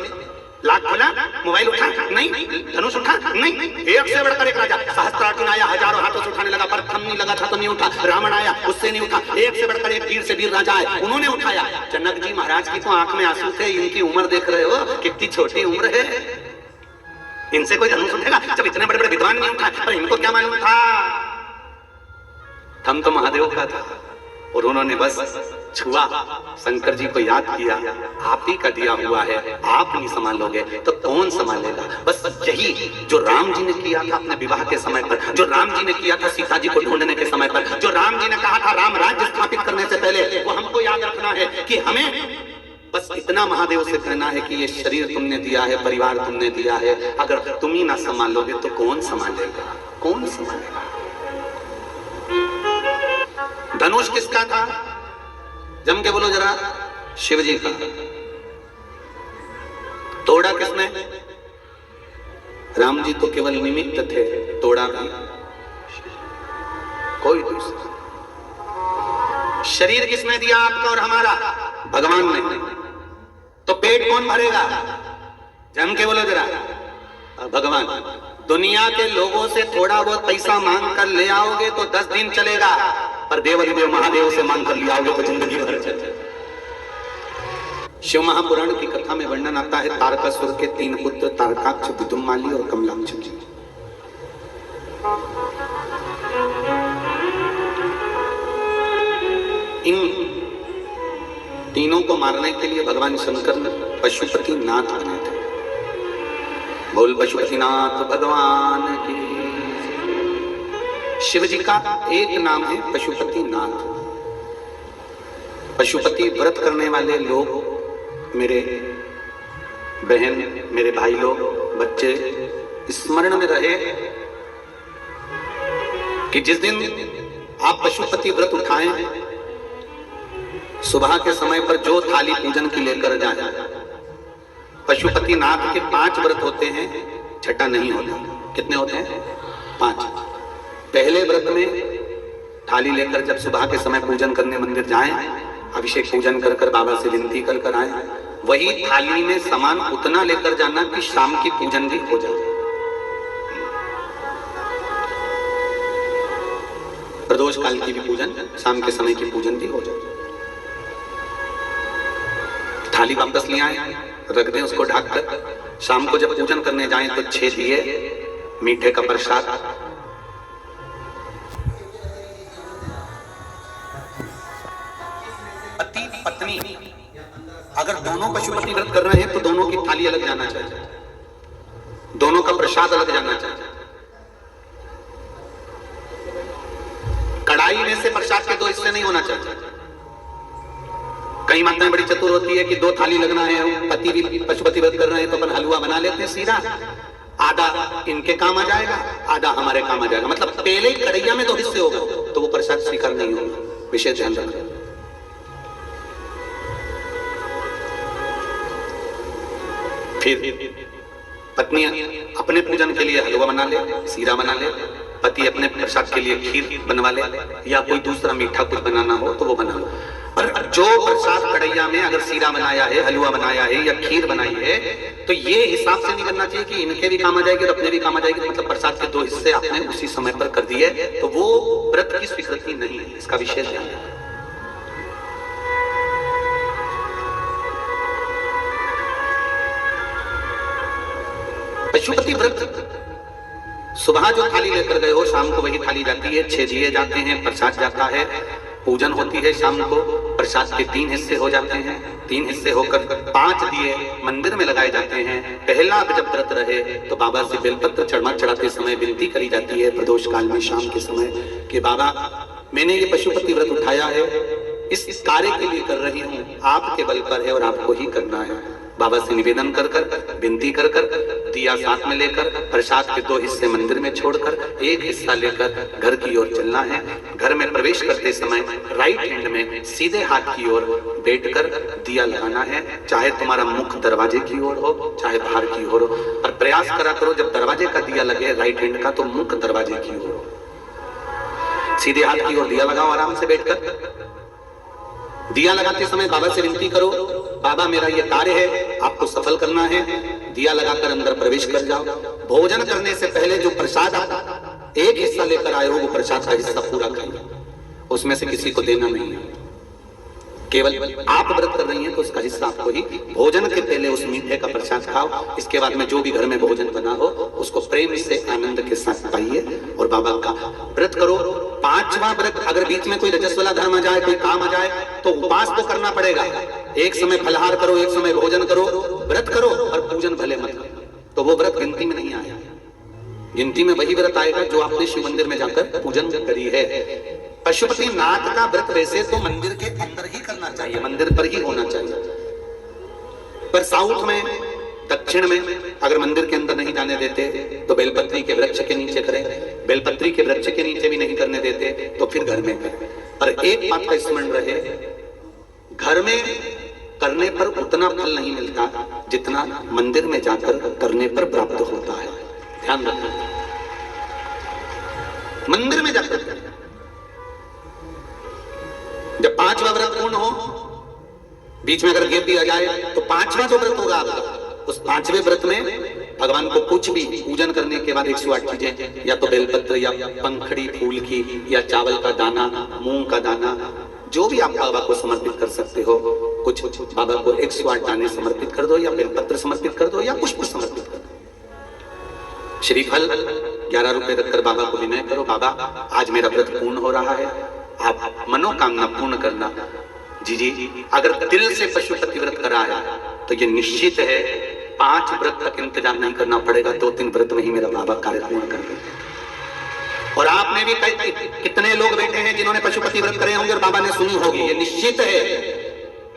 लाख खोला, मोबाइल उठा नहीं, धनुष उठा नहीं, एक से बढ़कर एक राजा, सहस्त्रार्जुन आया, हजारों हाथों से उठाने लगा, पर थम नहीं लगा था तो नहीं उठा। रावण आया, उससे नहीं उठा। एक से बढ़कर एक वीर से वीर राजा आए, उन्होंने उठाया। जनक जी महाराज की तो आंख में आंसू थे, इनकी उम्र देख रहे हो कितनी छोटी उम्र है, इनसे कोई धनुष उठेगा? जब इतने बड़े बड़े विद्वान नहीं उठा, पर इनको क्या मालूम था? थम तो महादेव का था, और उन्होंने बस छुआ, शंकर जी को याद किया, आप ही का दिया हुआ है, आप नहीं संभालोगे तो कौन संभालेगा? बस यही जो राम जी ने किया था अपने विवाह के समय पर, जो राम जी ने किया था सीता जी को ढूंढने के समय पर, जो राम जी ने कहा था राम राज्य स्थापित करने से पहले, वो हमको याद रखना है कि हमें बस इतना महादेव से कहना है कि ये शरीर तुमने दिया है, परिवार तुमने दिया है, अगर तुम ही ना संभालोगे तो कौन संभालेगा? कौन संभालेगा? धनुष किसका था? जम के बोलो जरा। शिव जी का। तोड़ा किसने? राम जी तो केवल निमित्त थे, तोड़ा भी कोई दूसरा। शरीर किसने दिया आपका और हमारा? भगवान ने। तो पेट कौन भरेगा? जम के बोलो जरा। भगवान। दुनिया के लोगों से थोड़ा बहुत पैसा मांग कर ले आओगे तो 10 दिन चलेगा, पर देवाधिदेव महादेव से मांग कर ले आओगे तो जिंदगी भर चलेगा। शिव महापुराण की कथा में वर्णन आता है तारकासुर के 3 पुत्र तारकाक्ष, विदुमाली और कमलाक्ष जी। इन तीनों को मारने के लिए भगवान शंकर ने पशुपति नाथ बने थे। बोल पशुपति नाथ भगवान की। शिव जी का एक नाम है पशुपति नाथ। पशुपति व्रत करने वाले लोग, मेरे बहन, मेरे भाई लोग, बच्चे, स्मरण में रहे कि जिस दिन आप पशुपति व्रत उठाएं, सुबह के समय पर जो थाली पूजन की लेकर जाए, पशुपति नाथ के 5 व्रत होते हैं, छठा नहीं होता। कितने होते हैं? 5। पहले व्रत में थाली लेकर जब सुबह के समय पूजन करने मंदिर जाएं, अभिषेक पूजन कर कर बाबा से विनती कर कर आए, वही थाली में सामान उतना लेकर जाना कि शाम की पूजन भी हो जाए। प्रदोष काल की भी पूजन, शाम के समय की पूजन भी हो जाए। थाली वापस ले आए, रख दें उसको ढक कर। शाम को जब पूजन करने जाएं तो 6 दिए, मीठे का प्रसाद। पति पत्नी अगर दोनों पशुपति व्रत कर रहे हैं तो दोनों की थाली अलग जाना चाहिए, दोनों का प्रसाद अलग जाना चाहिए। कढ़ाई में से प्रसाद के 2 हिस्से नहीं होना चाहिए। कई माताएं बड़ी चतुर होती है कि 2 थाली लगना है, पति भी पशुपति व्रत कर रहे हैं तो अपन हलवा बना लेते हैं सीधा, आधा इनके काम आ जाएगा, आधा हमारे काम आ जाएगा। मतलब पहले कढ़ैया में 2 हिस्से होगा तो वो प्रसाद स्वीकार नहीं होगा। विशेष ध्यान रखें। फिर पत्नी अपने पूजन के लिए हलवा बना ले, सीरा बना ले, पति अपने प्रसाद के लिए खीर बनवा ले, या कोई दूसरा मीठा कुछ बनाना हो तो वो बना लो। पर जो प्रसाद कढ़ैया में अगर सीरा बनाया है, हलवा बनाया है या खीर बनाई है, तो ये हिसाब से नहीं करना चाहिए कि इनके भी काम आ जाएगी और अपने भी काम आ जाएगी। मतलब प्रसाद के 2 हिस्से आपने उसी समय पर कर दिए तो वो व्रत की स्वीकृति नहीं है। इसका विशेष ध्यान रखें। पशुपति व्रत सुबह जो थाली लेकर गए हो, शाम को वही थाली जाती है। 6 दिए जाते हैं, प्रसाद जाता है, पूजन होती है शाम को, प्रसाद के 3 हिस्से हो जाते हैं। 3 हिस्से होकर 5 दिए मंदिर में लगाए जाते हैं। पहला जब व्रत रहे तो बाबा से बेलपत्र चढ़ाते समय विनती करी जाती है प्रदोष काल में शाम के समय कि बाबा मैंने ये पशुपति व्रत उठाया है, इस कार्य के लिए कर रही हूँ, आपके बल पर है और आपको ही करना है। बाबा से निवेदन कर कर, विनती कर कर, दिया साथ में लेकर, प्रसाद के 2 हिस्से मंदिर में छोड़कर 1 हिस्सा लेकर घर की ओर चलना है। घर में प्रवेश करते समय राइट हैंड में सीधे हाथ की ओर बैठकर दिया लगाना है। चाहे तुम्हारा मुख दरवाजे की ओर हो, चाहे बाहर की ओर हो, पर प्रयास करा करो जब दरवाजे का दिया लगे राइट हैंड का तो मुख दरवाजे की ओर हो। सीधे हाथ की ओर दिया लगाओ आराम से बैठकर। दिया लगाते समय बाबा से विनती करो बाबा मेरा ये कार्य है, आपको सफल करना है, दिया लगाकर अंदर प्रवेश कर जाओ। भोजन करने से पहले जो प्रसाद आप एक हिस्सा लेकर आए हो, वो प्रसाद का हिस्सा पूरा खाइए, उसमें से किसी को देना नहीं है। केवल आप व्रत कर रही हैं तो उसका हिस्सा आपको ही। भोजन के पहले उस मीठे का प्रसाद खाओ, इसके बाद में जो भी घर में भोजन बना हो उसको प्रेम से आनंद के साथ पाइए और बाबा का व्रत करो। 5वां व्रत, अगर बीच में कोई रजस्वला धर्म आ जाए, कोई काम आ जाए, तो उपवास तो करना पड़ेगा। एक समय फलाहार करो, एक समय भोजन करो, व्रत करो और पूजन भले मत करो, तो वो व्रत गिनती में नहीं आएगा। गिनती में वही व्रत आएगा जो आपने शिव मंदिर में जाकर पूजन करी है। पशुपति नाथ का व्रत वैसे तो मंदिर के अंदर ही करना चाहिए, मंदिर पर ही होना चाहिए, पर साउथ में, दक्षिण में अगर मंदिर के अंदर नहीं जाने देते तो बेलपत्री के वृक्ष के नीचे करें, बेलपत्री के वृक्ष के नीचे भी नहीं करने देते तो फिर घर में करें। पर एक बात का स्मरण रहे, घर में करने पर उतना फल नहीं मिलता जितना मंदिर में जाकर करने पर प्राप्त होता है। ध्यान रखना, मंदिर में जाकर जब 5वां व्रत पूर्ण हो, बीच में अगर गैप दिया जाए तो 5वां जो व्रत होगा आपका, उस 5वें व्रत में भगवान को कुछ भी पूजन करने के बाद 108 चीजें, या तो बेलपत्र या पंखड़ी फूल की या चावल का दाना, मूंग का दाना, जो भी आप बाबा को समर्पित कर सकते हो, कुछ बाबा को 108 दाने समर्पित कर दो, या बेलपत्र समर्पित कर दो, या पुष्प समर्पित कर दो। श्रीफल 11 रुपए रखकर बाबा को विनय करो, बाबा आज मेरा व्रत पूर्ण हो रहा है, आप मनोकामना पूर्ण करना। जी, अगर दिल से पशुपति व्रत करा है तो ये निश्चित है 5 व्रत तक इंतजार नहीं करना पड़ेगा, 2-3 व्रत में ही मेरा बाबा कार्य पूर्ण कर देंगे। और आपने भी कितने लोग बैठे हैं जिन्होंने पशुपति व्रत करे होंगे और बाबा ने सुनी होगी, ये निश्चित है।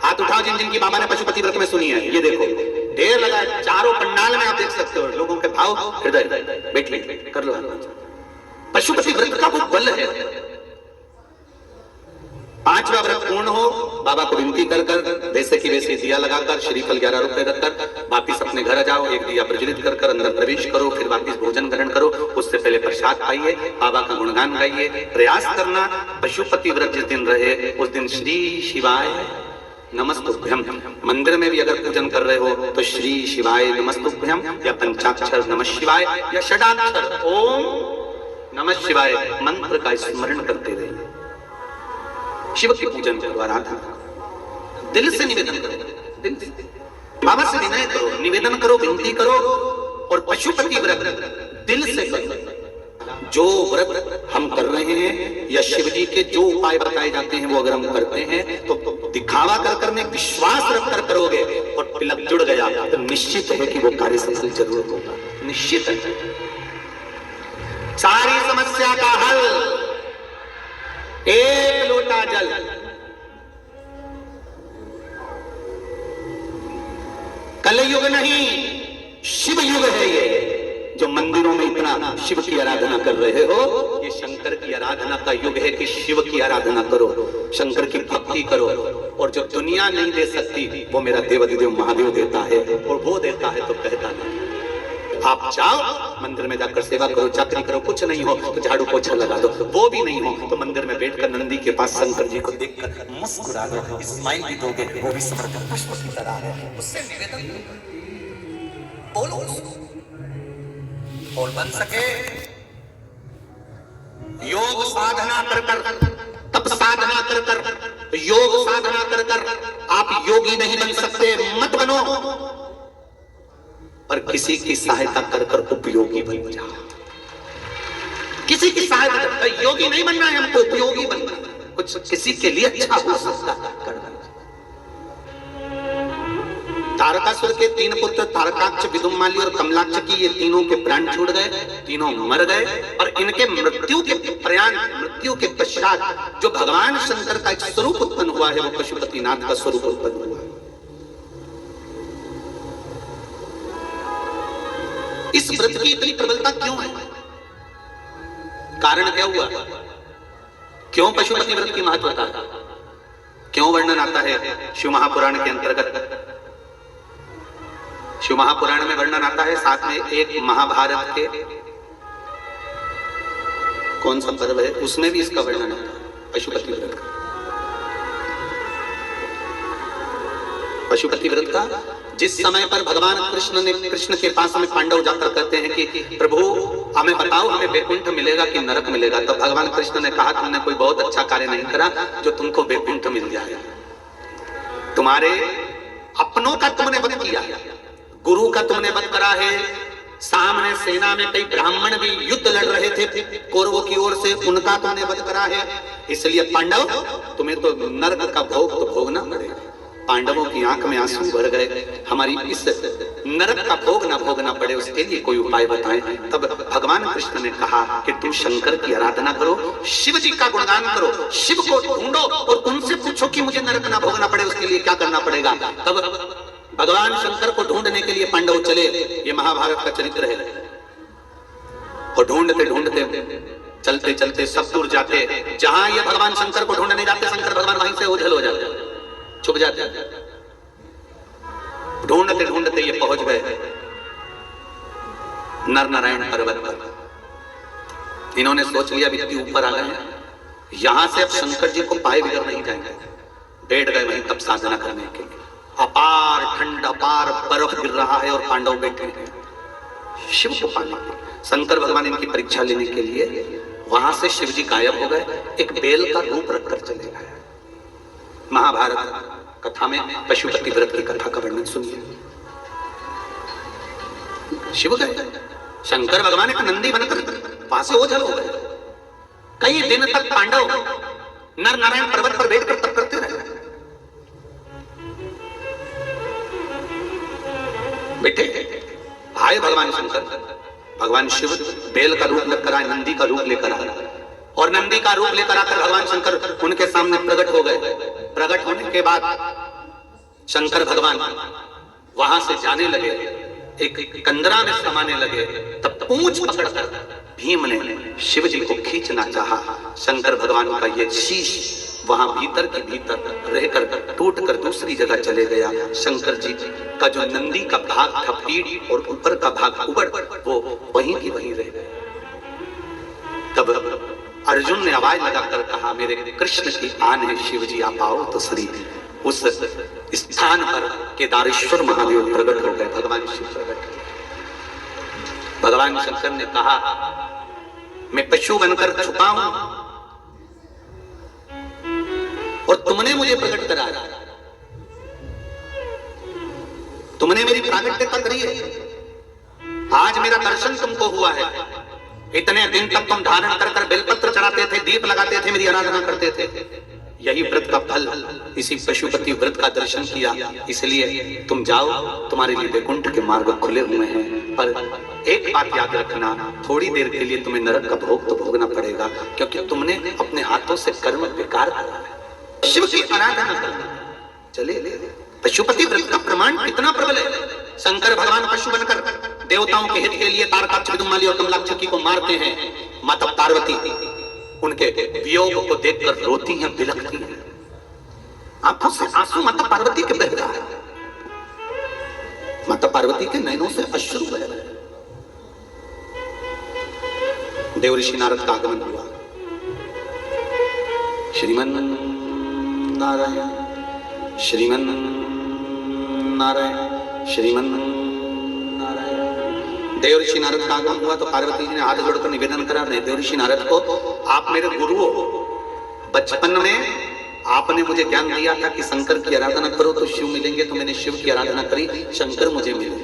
हाथ उठाओ जिनकी बाबा ने पशुपति व्रत में सुनी है। ये देखो ढेर लगा है, चारों पंडाल में आप देख सकते हो लोगों के भाव, हृदय, बैठ कर लो। पशुपति व्रत का वो बल है। 5वां व्रत पूर्ण हो, बाबा को विनती कर कर वैसे की वैसे दिया लगाकर, श्रीफल 11 रुपए रखकर वापिस अपने घर आ जाओ, एक दिया प्रज्वलित कर कर अंदर प्रवेश करो, फिर वापिस भोजन ग्रहण करो। उससे पहले प्रसाद पाइए, बाबा का गुणगान गाइए। प्रयास करना पशुपति व्रत जिस दिन रहे उस दिन श्री शिवाय नमस्तुभ्यम, मंदिर में भी अगर पूजन कर रहे हो तो श्री शिवाय नमस्तुभ्यम या पंचाक्षर नमः शिवाय या षडाक्षर ओम नमः शिवाय मंत्र का स्मरण करते रहिए। शिव की पूजन करो, आराधना दिल से निवेदन करो, दिल से बाबा से विनय करो, निवेदन करो, विनती करो और पशुपति व्रत दिल से करो। जो व्रत हम कर रहे हैं या शिव जी के जो उपाय बताए जाते हैं वो अगर हम करते हैं तो दिखावा कर कर में विश्वास रख कर करोगे और तिलक जुड़ गया तो निश्चित है कि वो कार्य सफल जरूर होगा, निश्चित है। सारी समस्या का हल एक लोटा जल। कलयुग नहीं, शिव युग है ये। जो मंदिरों में इतना शिव की आराधना कर रहे हो, ये शंकर की आराधना का युग है कि शिव की आराधना करो, शंकर की भक्ति करो। और जो दुनिया नहीं दे सकती वो मेरा देवाधिदेव महादेव देता है, और वो देता है तो कहता नहीं। आप जाओ मंदिर में जाकर सेवा करो, चाकरी करो, कुछ नहीं हो तो झाड़ू पोछा लगा दो, वो भी नहीं हो तो मंदिर में बैठकर नंदी के पास शंकर जी को देखकर मुस्कुरा दो, स्माइल भी दोगे, वो भी समर्पित पुष्प की तरह है। उससे निवेदन बोलो और बन सके योग साधना कर कर, तप साधना कर कर, योग साधना कर कर आप योगी नहीं बन सकते, मत बनो, पर किसी की सहायता कर कर उपयोगी बन जाओ। किसी की सहायता कर, योगी नहीं बनना है हमको, उपयोगी बनना है। कुछ किसी के लिए अच्छा हो सकता है। तारकासुर के 3 पुत्र तारकाक्ष, विदुमाली और कमलाक्ष की ये तीनों के प्राण छूट गए, तीनों मर गए। और इनके मृत्यु के पश्चात जो भगवान शंकर का एक स्वरूप उत्पन्न हुआ है वो पशुपतिनाथ का स्वरूप उत्पन्न हुआ है। इस व्रत की इतनी प्रबलता क्यों है? कारण क्या हुआ? क्यों पशुपति व्रत की महत्वता है? क्यों वर्णन आता है शिव महापुराण के अंतर्गत? शिव महापुराण में वर्णन आता है, साथ में एक महाभारत के कौन सा पर्व है उसमें भी इसका वर्णन आता है, पशुपति व्रत का। पशुपति व्रत का। जिस समय पर भगवान कृष्ण के पास में पांडव जाकर कहते हैं कि प्रभु हमें बताओ, हमें वैकुंठ मिलेगा कि नरक मिलेगा, तब भगवान कृष्ण ने कहा तुमने कोई बहुत अच्छा कार्य नहीं करा जो तुमको वैकुंठ मिल जाए। तुम्हारे अपनों का तुमने वध किया, गुरु का तुमने वध करा है, सामने सेना में कई ब्राह्मण भी युद्ध लड़ रहे थे कौरवों की ओर से, उनका तुमने वध करा है। इसलिए पांडव तुम्हें तो नरक का भोग तो भोगना पड़ेगा। पांडवों की आंख में आंसू भर गए, हमारी इस नरक का भोग ना भोगना पड़े उसके लिए कोई उपाय बताएं। तब भगवान कृष्ण ने कहा कि तुम शंकर की आराधना करो, शिव जी का गुणगान करो, शिव को ढूंढो और उनसे पूछो कि मुझे नरक ना भोगना पड़े उसके लिए क्या करना पड़ेगा। तब भगवान शंकर को ढूंढने के लिए पांडव चले। ये महाभारत का चरित्र है। और ढूंढते ढूंढते चलते चलते सब दूर जाते, जहां ये भगवान शंकर को ढूंढने जाते, शंकर भगवान वहीं से ओझल हो जाते, छुप जाते। ढूंढते ढूंढते ये पहुंच गए नर नारायण पर्वत पर। इन्होंने सोच लिया इतनी ऊपर आ गए हैं, यहां से अब शंकर जी को पाए बिगड़ नहीं जाएंगे। बैठ गए वहीं तब साधना करने के लिए। अपार ठंड, अपार बर्फ गिर रहा है और पांडव बैठे हैं शिव को पाने के लिए। शंकर भगवान इनकी परीक्षा लेने के लिए वहां से शिव जी गायब हो गए, एक बेल का रूप रखकर चले गए। महाभारत कथा में पशुपति व्रत की कथा का वर्णन सुनिए। शिव गए, शंकर भगवान एक नंदी बनकर वहां से ओझल हो गए। कई दिन तक पांडव नर नारायण पर्वत पर बैठकर तप करते रहे। बेटे आए भगवान शंकर, भगवान शिव बेल का रूप लेकर आए, नंदी का रूप लेकर आए, और नंदी का रूप लेकर आकर भगवान शंकर उनके सामने प्रकट हो गए। प्रकट होने के बाद शंकर भगवान वहां से जाने लगे, एक कंदरा में समाने लगे। तब पूंछ पकड़कर भीम ने शिव जी को खींचना चाहा। शंकर भगवान का ये शीश वहां भीतर के भीतर रहकर टूटकर दूसरी जगह चले गया। शंकर जी का जो नंदी का भाग था पीठ और ऊपर का भाग उबड़, वो वहीं की वहीं रह गए। तब अर्जुन ने आवाज लगाकर कहा मेरे कृष्ण की आन है, शिव जी आप आओ तो सही। उस स्थान पर केदारेश्वर महादेव प्रकट हो गए, भगवान शिव प्रकट हुए। भगवान शंकर ने कहा मैं पशु बनकर छुपा हूं और तुमने मुझे प्रकट करा, तुमने मेरी प्रागट्यता करी है, आज मेरा दर्शन तुमको हुआ है। इतने दिन तक तुम धारण कर कर बेलपत्र चढ़ाते थे, दीप लगाते थे, मेरी आराधना करते थे। यही व्रत का फल, इसी पशुपति व्रत का दर्शन किया। इसलिए तुम जाओ, तुम्हारे लिए वैकुंठ के मार्ग खुले हुए हैं। पर एक बात याद रखना, थोड़ी देर के लिए तुम्हें नरक का भोग तो भोगना पड़ेगा, क्योंकि तुमने अपने हाथों से कर्म बेकार करा है। शिव की आराधना करना चले। पशुपति व्रत का प्रमाण कितना प्रबल है। शंकर भगवान पशु बनकर देवताओं के हित के लिए तारकाक्ष, विदुमाली और कमलाक्षी को मारते हैं। माता पार्वती उनके वियोग को देखकर रोती हैं, बिलखती हैं, आंखों से आंसू माता पार्वती के बह रहा है। माता पार्वती के नैनों से अश्रु बह रहे हैं। देव ऋषि नारद का आगमन हुआ। श्रीमन नारायण, श्रीमन नारायण, श्रीमन नारायण। देव ऋषि नारद का आगमन हुआ तो पार्वती जी ने हाथ जोड़कर निवेदन करा, देव ऋषि नारद को, आप मेरे गुरु हो, बचपन में आपने मुझे ज्ञान दिया था कि शंकर की आराधना करो तो शिव मिलेंगे, तो मैंने शिव की आराधना करी, शंकर मुझे मिले।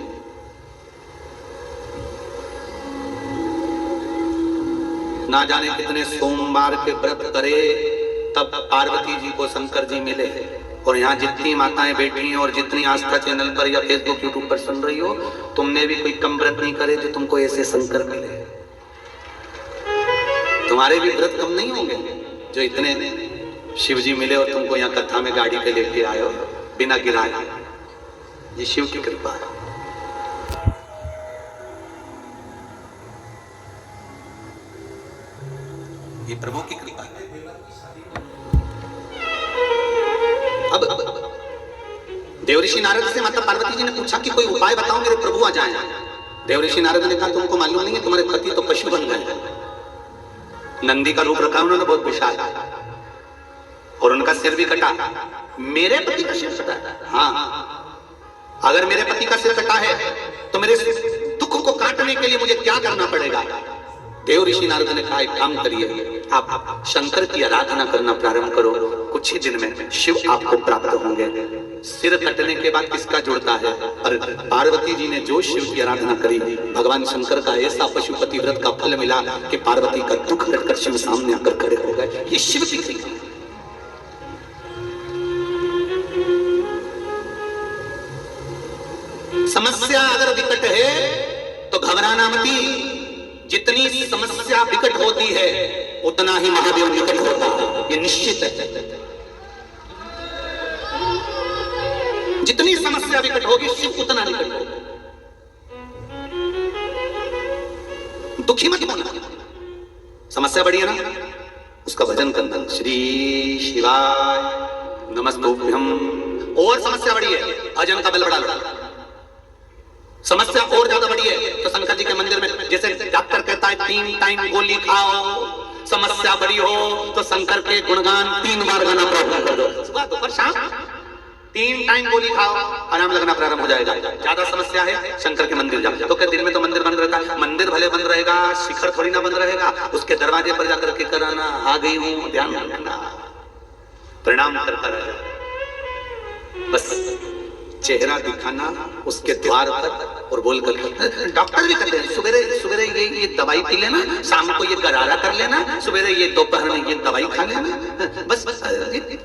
ना जाने कितने सोमवार के व्रत करे तब पार्वती जी को शंकर जी मिले। और यहाँ जितनी माताएं बैठी हैं और जितनी आस्था चैनल पर या फेसबुक यूट्यूब पर सुन रही हो, तुमने भी कोई कम व्रत नहीं करे जो तुमको ऐसे शंकर मिले। तुम्हारे भी व्रत कम नहीं होंगे जो इतने शिव जी मिले और तुमको यहाँ कथा में गाड़ी पे लेके आए हो बिना गिराए। ये शिव की कृपा है। ये प्रभु की कृपा है। अब देव ऋषि नारद से माता पार्वती जी ने पूछा कि कोई उपाय बताओ मेरे प्रभु आ जाएं। देव ऋषि नारद ने कहा तुमको मालूम नहीं है, तुम्हारे पति तो पशु बन गए। नंदी का रूप रखा उन्होंने बहुत विशाल, और उनका सिर भी कटा। मेरे पति का सिर कटा? हाँ, अगर मेरे पति का सिर कटा है तो मेरे दुख को काटने के लिए मुझे क्या करना पड़ेगा? देव ऋषि नारद ने कहा, एक काम करिए, आप शंकर की आराधना करना प्रारंभ करो, कुछ ही दिन में शिव आपको प्राप्त होंगे। सिर कटने के बाद किसका जुड़ता है? और पार्वती जी ने जो शिव की आराधना करी, भगवान शंकर का ऐसा पशुपति व्रत का फल मिला कि पार्वती का दुख कटकर शिव सामने आकर खड़े हो गए। ये शिव की कृपा है। समस्या अगर विकट है तो घबराना मती। जितनी समस्या विकट होती है उतना ही महादेव निकट होता है, ये निश्चित है। जितनी समस्या विकट होगी शिव उतना निकट होगा। दुखी मत होना। समस्या बड़ी है ना, उसका भजन करना, श्री शिवाय नमस्तुभ्यम। और समस्या बड़ी है, भजन का बल बढ़ा लो। समस्या और ज्यादा बड़ी है तो शंकर जी के मंदिर में, जैसे डॉक्टर कहता है 3 टाइम गोली खाओ, समस्या बड़ी हो तो शंकर के गुणगान 3 बार गाना प्रारंभ कर दो, सुबह दोपहर शाम 3 टाइम गोली खाओ, आराम लगना प्रारंभ हो जाएगा। ज्यादा समस्या है, शंकर के मंदिर जाओ। तो क्या दिन में तो मंदिर बंद रहता है? मंदिर भले बंद रहेगा, शिखर थोड़ी ना बंद रहेगा, उसके दरवाजे पर जाकर के कराना, आ गई हूं, ध्यान रखना, प्रणाम करता रहे, बस चेहरा दिखाना उसके द्वार पर और बोलकर। डॉक्टर भी कहते हैं सुबेरे सुबेरे ये दवाई पी लेना, शाम को ये गरारा कर लेना, सुबेरे ये दोपहर में ये दवाई खा लेना, बस।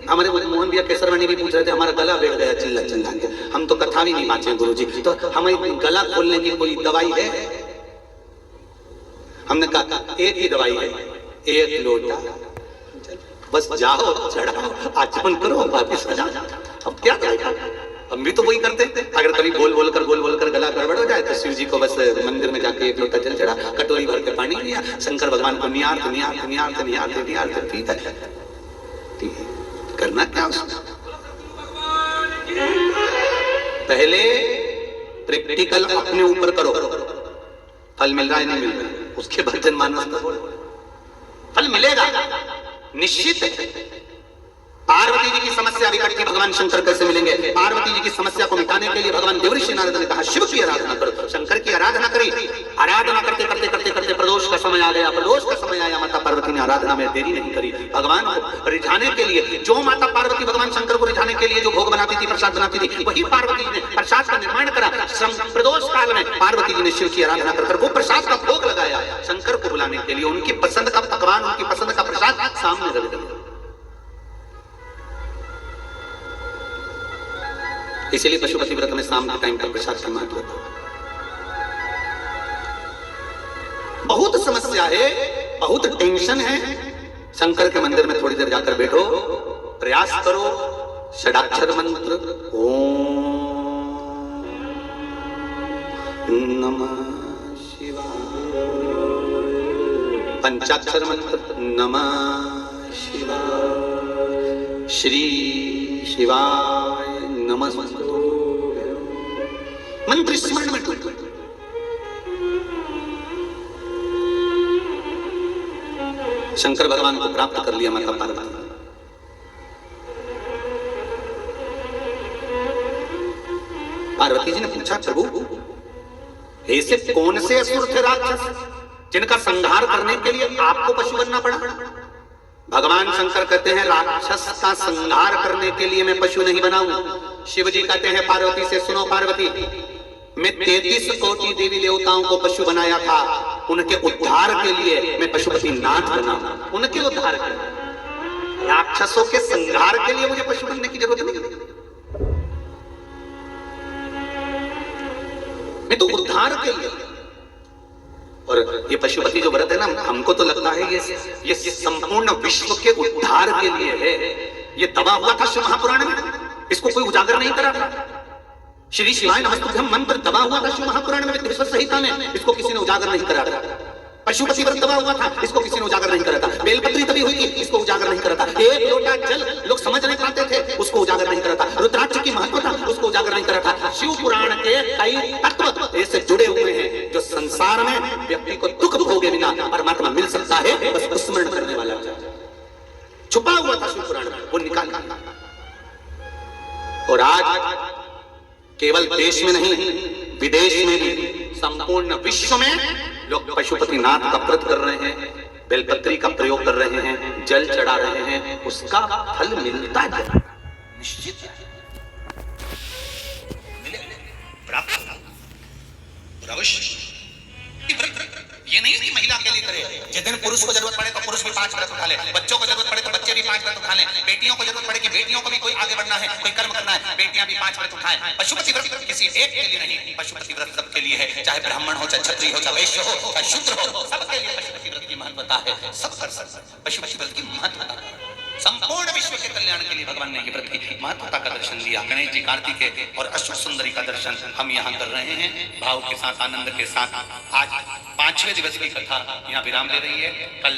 हमारे मोहन भैया केसरवानी भी पूछ रहे थे, हमारा गला बैठ गया चिल्ला चिल्ला के, हम तो कथा भी नहीं बांचे गुरुजी, तो हमें गला खोलने की कोई दवाई है? हमने कहा एक ही दवाई है, 1 लोटा, बस जाओ चढ़ाओ, आचमन करो, वापिस आ जाओ। अब क्या करेगा? हम भी तो वही करते थे। अगर कभी बोल बोल कर गला गड़बड़ हो जाए तो शिव जी को बस मंदिर में जाके 1 लोटा जल चढ़ा, कटोरी भर के पानी लिया, शंकर भगवान को नियार्थ नियार्थ नियार्थ नियार्थ नियार्थ। ठीक है, ठीक है, करना क्या उसको? पहले प्रैक्टिकल अपने ऊपर करो, फल मिल रहा है नहीं मिल रहा है, उसके बाद जनमानस करो, फल मिलेगा निश्चित है। पार्वती जी की समस्या विकट थी, भगवान शंकर कैसे मिलेंगे? पार्वती जी की समस्या को मिटाने के लिए भगवान देवऋषि नारद ने कहा शिव की आराधना करो। शंकर की आराधना करी, आराधना करते करते करते करते प्रदोष का समय आ गया। प्रदोष का समय आया, माता पार्वती ने आराधना में देरी नहीं करी। भगवान को रिझाने के लिए, जो माता पार्वती भगवान शंकर को रिझाने के लिए जो भोग बनाती थी, प्रसाद बनाती थी, वही पार्वती जी ने प्रसाद का निर्माण करा। प्रदोष काल में पार्वती जी ने शिव की आराधना कर वो प्रसाद का भोग लगाया। शंकर को बुलाने के लिए उनकी पसंद का पकवान, उनकी पसंद का प्रसाद सामने रख दिया। इसीलिए पशुपति व्रत में शाम के टाइम पर प्रसाद का महत्व होता है। बहुत समस्या है, बहुत टेंशन है, शंकर के मंदिर में थोड़ी देर जाकर बैठो, प्रयास करो, षडाक्षर मंत्र ओम नमः शिवाय, पंचाक्षर मंत्र नमः शिवाय, श्री शिवाय नमस्ते, मंत्र स्मरण में टूट। शंकर भगवान को प्राप्त कर लिया माता पार्वती। पार्वती जी ने पूछा प्रभु ऐसे कौन से असुर थे राक्षस जिनका संहार करने के लिए आपको पशु बनना पड़ा? भगवान शंकर कहते हैं राक्षस का संहार करने के लिए मैं पशु नहीं बनाऊं। शिव जी कहते हैं पार्वती से सुनो पार्वती, मैं 33 कोटि देवी देवताओं को पशु बनाया था, उनके उद्धार के लिए मैं पशुपति नाथ बना, उनके उद्धार के लिए। राक्षसों के संहार के लिए मुझे पशु बनने की जरूरत नहीं, मैं तो उद्धार के लिए। और ये पशुपति जो व्रत है ना, हमको तो लगता है ये संपूर्ण विश्व के उद्धार के लिए है। ये दबा हुआ था शिव महापुराण में, इसको कोई उजागर नहीं करा था। श्री शिवाय नमस्तुभ्यम मंत्र दबा हुआ था शिव महापुराण में, विश्व संहिता में, इसको किसी ने उजागर नहीं करा था। पशुपति व्रत दबा हुआ था, इसको किसी ने उजागर नहीं करा था। बेलपत्री तभी हुई थी, इसको उजागर नहीं करा था। 1 लोटा जल लोग समझ नहीं पाते थे, उसको उजागर नहीं करा था। रुद्राक्ष की महत्वता, उसको उजागर नहीं करा था। शिव पुराण के कई तत्व ऐसे जुड़े हुए हैं जो संसार में व्यक्ति को दुख भोगे बिना परमात्मा मिल सकता है, बस स्मरण करने वाला छुपा हुआ था शिव पुराण में, वो निकाल। और आज केवल देश में नहीं, विदेश में भी, संपूर्ण विश्व में लोग पशुपतिनाथ का व्रत कर रहे हैं, बेलपत्री का प्रयोग कर रहे हैं, जल चढ़ा रहे हैं, उसका फल मिलता है, निश्चित है। प्राप्त होगा। अवश्य। ये नहीं कि महिला के लिए करे, जिस दिन पुरुष को जरूरत पड़े तो पुरुष भी 5 व्रत उठा ले, बच्चों को जरूरत पड़े तो बच्चे भी 5 व्रत उठा ले, बेटियों को जरूरत पड़े कि बेटियों को भी कोई आगे बढ़ना है, कोई कर्म करना है, बेटियां भी 5 व्रत उठाएं। पशुपति व्रत किसी एक के लिए नहीं, पशुपति व्रत सबके लिए है, चाहे ब्राह्मण हो, चाहे क्षत्रिय हो, चाहे वैश्य हो, चाहे शूद्र हो, सबके लिए पशुपति व्रत की महत्वता है। सब कर सकते हैं पशुपति व्रत की महत्वता। संपूर्ण विश्व के कल्याण के लिए भगवान ने ये व्रत की महत्वता का दर्शन दिया। गणेश जी, कार्तिकेय और अश्व सुंदरी का दर्शन हम यहाँ कर रहे हैं, भाव के साथ, आनंद के साथ। आज 5वें दिवस की कथा यहाँ विराम ले रही है। कल